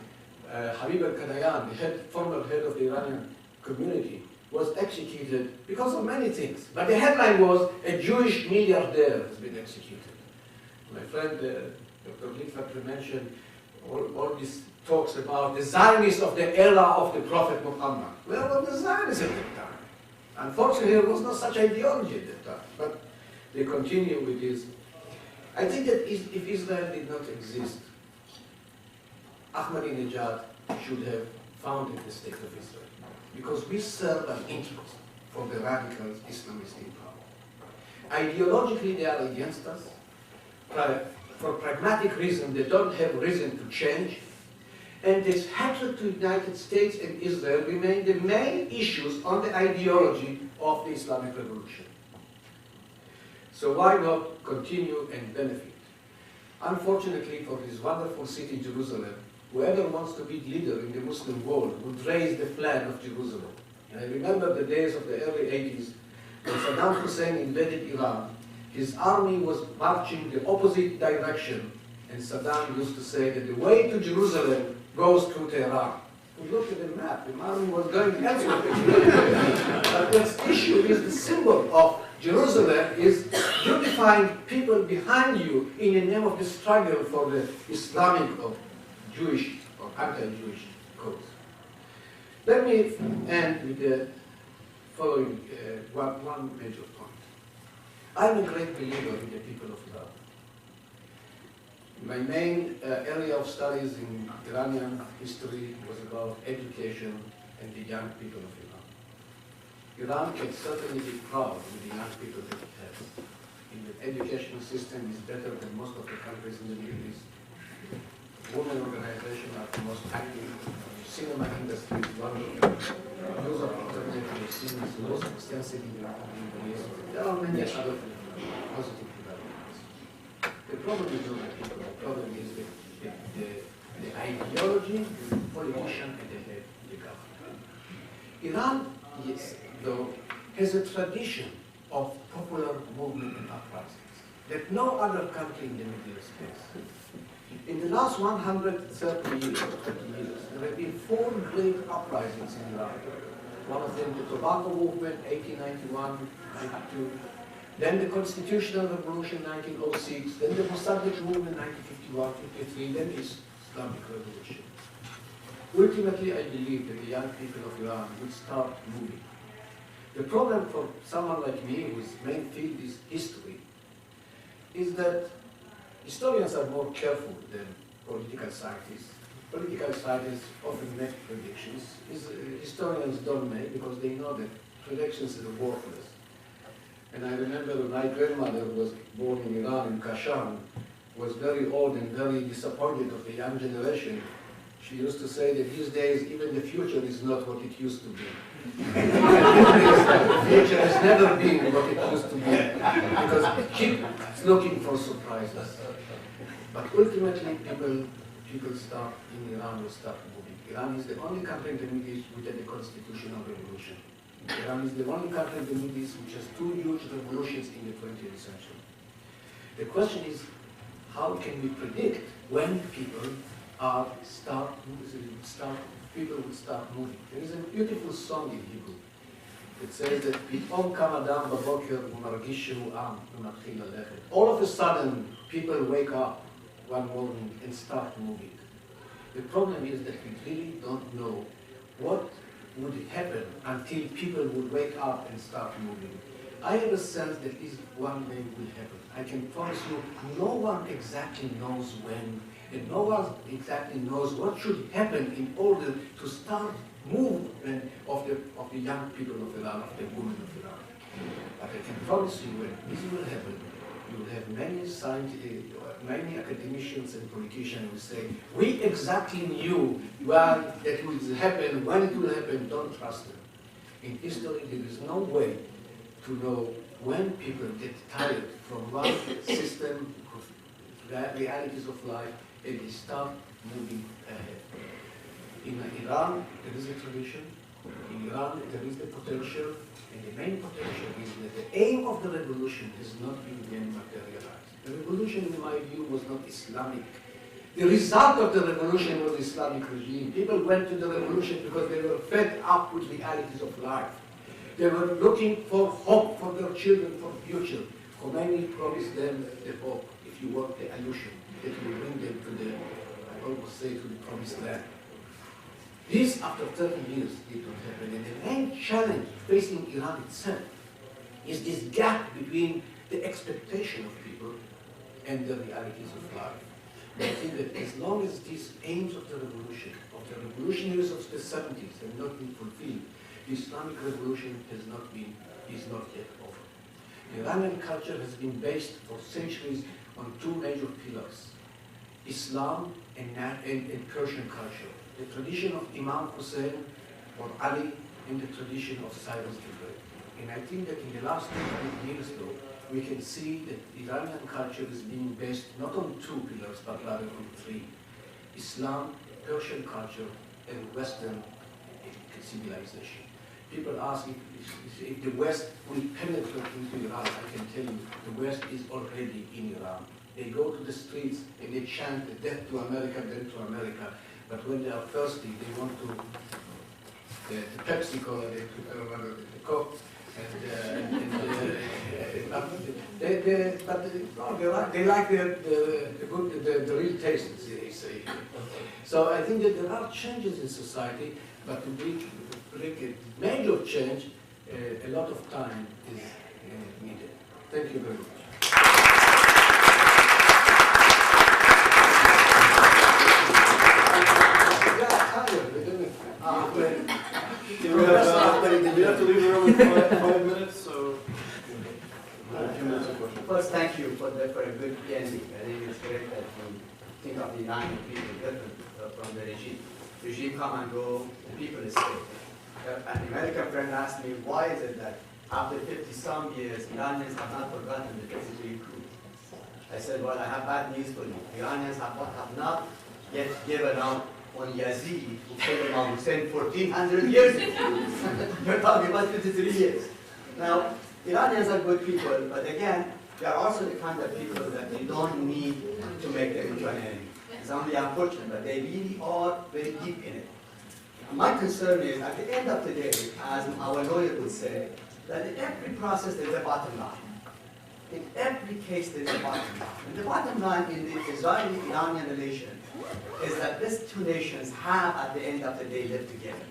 Habib al-Qadayan, the former head of the Iranian community, was executed because of many things. But the headline was, a Jewish milliardaire has been executed. My friend Dr. Litvak mentioned all these talks about the Zionists of the era of the Prophet Muhammad. Where were the Zionists at that time? Unfortunately, there was no such ideology at that time. But they continue with this. I think that if Israel did not exist, Ahmadinejad should have founded the state of Israel. Because we serve an interest for the radical Islamists in power. Ideologically, they are against us. For pragmatic reasons, they don't have reason to change. And this hatred to the United States and Israel remain the main issues on the ideology of the Islamic Revolution. So why not continue and benefit? Unfortunately, for this wonderful city, Jerusalem, whoever wants to be leader in the Muslim world would raise the flag of Jerusalem. And I remember the days of the early 80s when Saddam Hussein invaded Iran. His army was marching the opposite direction, and Saddam used to say that the way to Jerusalem goes through Tehran. We looked at the map, the army was going elsewhere. But the issue is the symbol of Jerusalem is unifying people behind you in the name of the struggle for the Islamic or Jewish or anti-Jewish cause. Let me end with the following one major point. I'm a great believer in the people of God. My main area of studies in Iranian history was about education and the young people of Iran. Iran can certainly be proud with the young people that it has. In the educational system is better than most of the countries in the Middle East. Women organizations are the most active. Cinema industry is one of them. Use of internet and cinema is the most extensive in the Middle East. There are many other positive developments. The problem is not the people. The problem is the ideology, the politician, and the government. Iran, yes, though, has a tradition of popular movement and uprisings that no other country in the Middle East has. In the last 130 years, 20 years, there have been 4 great uprisings in Iran. One of them, the Tobacco Movement, 1891, 92. Then the Constitutional Revolution, 1906. Then the Mossadegh Movement, 1951, 53. Then the Islamic Revolution. Ultimately, I believe that the young people of Iran will start moving. The problem for someone like me, whose main field is history, is that historians are more careful than political scientists. Political scientists often make predictions. Historians don't make because they know that predictions are worthless. And I remember my grandmother was born in Iran, in Kashan, was very old and very disappointed of the young generation. She used to say that these days even the future is not what it used to be. The future has never been what it used to be because it keeps looking for surprises. But ultimately, people start in Iran will start moving. Iran is the only country in the Middle East with a constitutional revolution. Iran is the only country in the Middle East which has 2 huge revolutions in the 20th century. The question is, how can we predict when people will start moving? There is a beautiful song in Hebrew. It says that פתאום קם אדם בבוקר ומרגיש שהוא עם ומתחיל ללכת. All of a sudden, people wake up one morning and start moving. The problem is that we really don't know what would happen until people would wake up and start moving. I have a sense that this one day will happen. I can promise you, no one exactly knows when, and no one exactly knows what should happen in order to start movement of the young people of Iran, of the women of Iran. But I can promise you, when this will happen, you will have many scientists, many academicians and politicians who say, we exactly knew when that will happen, when it will happen, don't trust them. In history, there is no way to know when people get tired from one system of realities of life and they start moving ahead. In Iran, there is a tradition. In Iran, there is the potential. And the main potential is that the aim of the revolution has not been then materialized. The revolution, in my view, was not Islamic. The result of the revolution was the Islamic regime. People went to the revolution because they were fed up with realities of life. They were looking for hope for their children, for the future. Khomeini promised them the hope, if you want, the illusion, that will bring them to the, I almost say, to the promised land. This, after 30 years, did not happen. And the main challenge facing Iran itself is this gap between the expectation of people and the realities of life. And I think that as long as these aims of the revolutionaries of the 70s have not been fulfilled, the Islamic revolution is not yet over. The Iranian culture has been based for centuries on 2 major pillars, Islam and Persian culture. The tradition of Imam Hussein or Ali and the tradition of Cyrus the Great. And I think that in the last 200 years, though, we can see that Iranian culture is being based not on 2 pillars, but rather on 3. Islam, Persian culture, and Western civilization. People ask if the West will penetrate into Iran. I can tell you, the West is already in Iran. They go to the streets and they chant death to America, death to America. But when they are thirsty, they want to the Pepsi Cola, the Coke, they like the real taste, they say. So I think that there are changes in society, but to bring a major change, a lot of time is needed. Thank you very much. good ending. I think it's great that we think of the Iranian people different from the regime. Regime come and go, the people stay. An American friend asked me, why is it that after 50-some years, Iranians have not forgotten the 53 coup? I said, well, I have bad news for you. Iranians have not yet given up on Yazid, who killed Imam Hussein 1400 years ago. You're talking about 53 years. Now, Iranians are good people, but again, they are also the kind of people that you don't need to make them into an enemy. It's only unfortunate, but they really are very deep in it. My concern is, at the end of the day, as our lawyer would say, that in every process there is a bottom line. In every case there is a bottom line. And the bottom line in the Israeli-Iranian relation is that these two nations have, at the end of the day, lived together.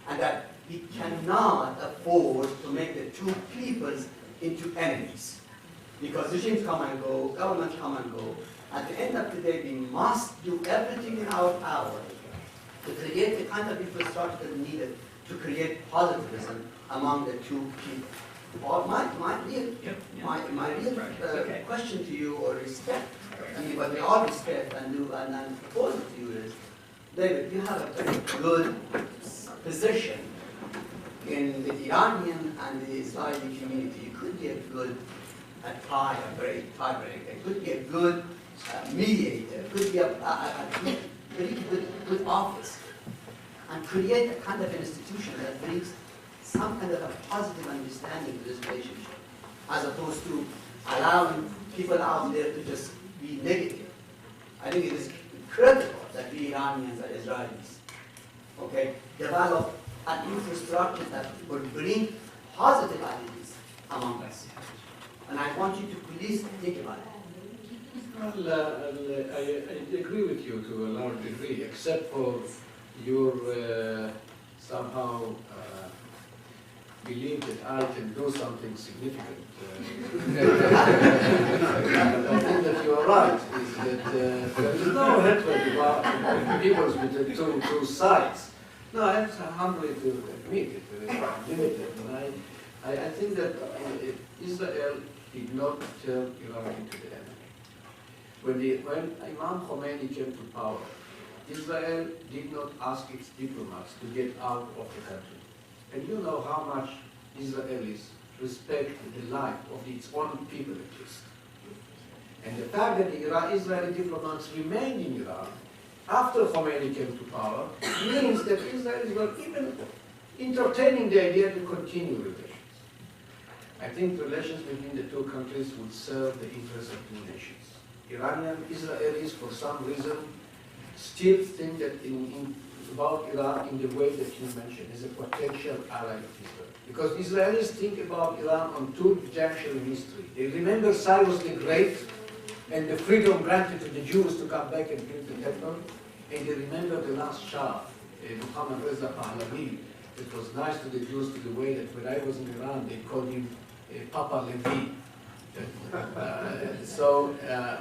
And that we cannot afford to make the two peoples into enemies. Because regimes come and go, governments come and go. At the end of the day, we must do everything in our power to create the kind of infrastructure needed to create positivism among the two people. Or my real question to you, or respect, but we all respect and propose it to you is, David, you have a very good position in the Iranian and the Israeli community. You could be a good tiebreaker. It could be a good mediator. It could be a very good office. And create a kind of institution that brings some kind of a positive understanding to this relationship, as opposed to allowing people out there to just be negative. I think it is critical that we Iranians and Israelis, okay, develop an infrastructure that would bring positive ideas among us. And I want you to please think about it. Well, I agree with you to a large degree, except for your somehow believe that I can do something significant. I think that you are right, is that there is no hatred about peoples with the two sides. No, I have to humbly to admit it, limited. And I think that Israel did not turn Iran into the enemy. When Imam Khomeini came to power, Israel did not ask its diplomats to get out of the country. And you know how much Israelis respect the life of its own people at least. And the fact that the Israeli diplomats remained in Iran after Khomeini came to power means that Israelis were even entertaining the idea to continue relations. I think relations between the two countries would serve the interests of two nations. Iranian Israelis, for some reason, still think that about Iran in the way that you mentioned, as a potential ally of Israel. Because Israelis think about Iran on two junctures in history. They remember Cyrus the Great and the freedom granted to the Jews to come back and build the temple. And they remember the last Shah, Muhammad Reza Pahlavi. It was nice to the Jews to the way that when I was in Iran, they called him Papa Levi.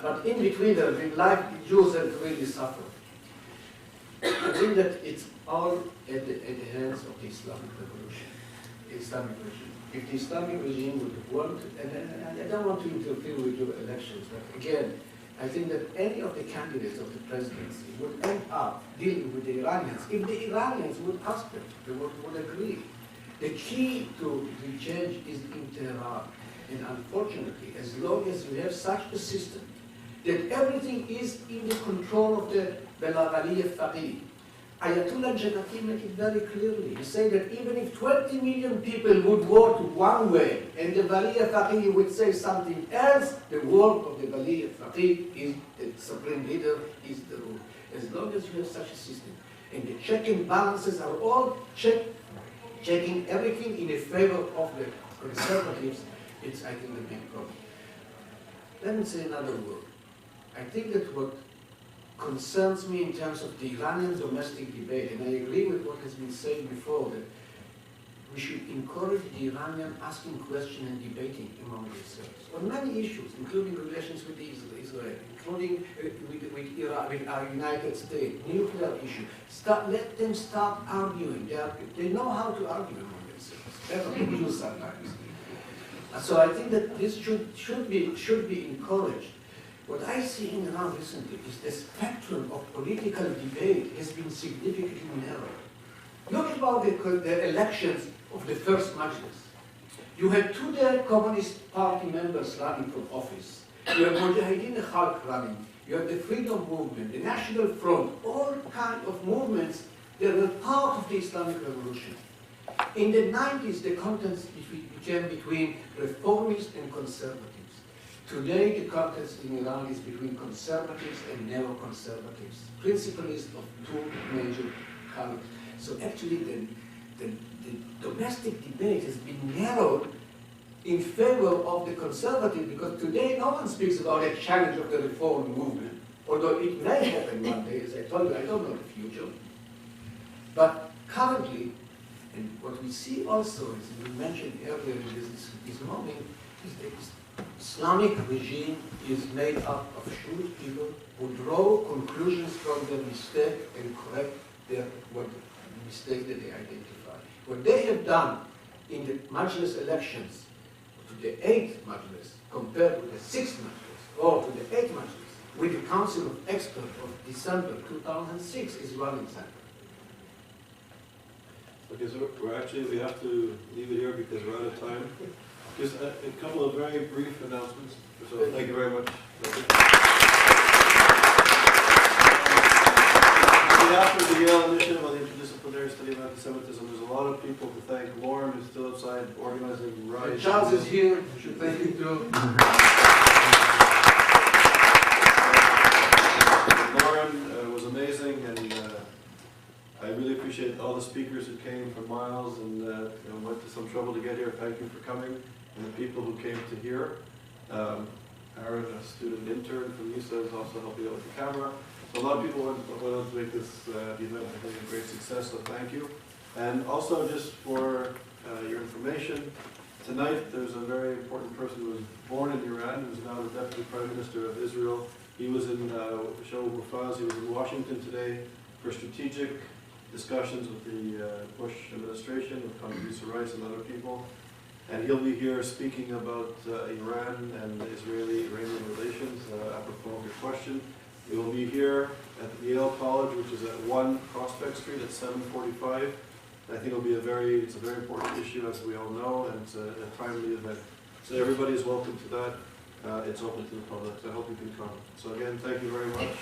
But in between, the Jews have really suffered. I think that it's all at the hands of the Islamic revolution. If the Islamic regime would want, and I don't want to interfere with your elections, but again, I think that any of the candidates of the presidency would end up dealing with the Iranians. If the Iranians would ask them, they would agree. The key to the change is in Tehran. And unfortunately, as long as we have such a system that everything is in the control of the Wali Faqih, Ayatollah Janati made it very clearly. He said that even if 20 million people would vote one way and the Wali Faqih would say something else, the word of the Wali Faqih is the supreme leader, is the rule. As long as you have such a system, and the check and balances are all checking everything in favor of the conservatives, it's, I think, the big problem. Let me say another word. I think that what concerns me in terms of the Iranian domestic debate, and I agree with what has been said before, that we should encourage the Iranian asking questions and debating among themselves on many issues, including relations with Israel, including with our United States, nuclear issue. Let them start arguing. They know how to argue among themselves. They're big news sometimes. So I think that this should be encouraged. What I see in Iran recently is the spectrum of political debate has been significantly narrowed. Look about the elections of the first Majlis. You had two there Communist Party members running for office. You have Mujahideen Khalq running. You have the Freedom Movement, the National Front, all kinds of movements that were part of the Islamic Revolution. In the 90s, the contest became between reformists and conservatives. Today, the contest in Iran is between conservatives and neoconservatives, principles of two major colors. So actually, the domestic debate has been narrowed in favor of the conservative, because today no one speaks about a challenge of the reform movement, although it may happen one day. As I told you, I don't know the future. But currently, and what we see also, as we mentioned earlier in this morning, is that this Islamic regime is made up of shrewd people who draw conclusions from their mistake and correct what mistake that they identify. What they have done in the Majlis elections to the 8th Majlis compared with the 6th Majlis or to the 8th Majlis with the Council of Experts of December 2006 is one example. Okay, so we have to leave it here because we're out of time. Just a couple of very brief announcements. So thank you very much. On behalf of the Yale Initiative on the Interdisciplinary Study of Anti-Semitism, there's a lot of people to thank. Lauren is still outside organizing rides. Charles is here. We should thank him too. Lauren was amazing, and I really appreciate all the speakers who came from miles and went to some trouble to get here. Thank you for coming. And the people who came to hear. Aaron, a student intern from YIISA, is also helping out with the camera. So a lot of people went on to make this event, I think, a great success, so thank you. And also, just for your information, tonight there's a very important person who was born in Iran, who's now the Deputy Prime Minister of Israel. He was in Show Mufaz, he was in Washington today for strategic discussions with the Bush administration, with Condoleezza Rice and other people. And he'll be here speaking about Iran and Israeli-Iranian relations, apropos of your question. He will be here at Yale College, which is at 1 Prospect Street at 7:45. I think it's a very important issue, as we all know, and it's a timely event. So everybody is welcome to that. It's open to the public, so I hope you can come. So again, thank you very much.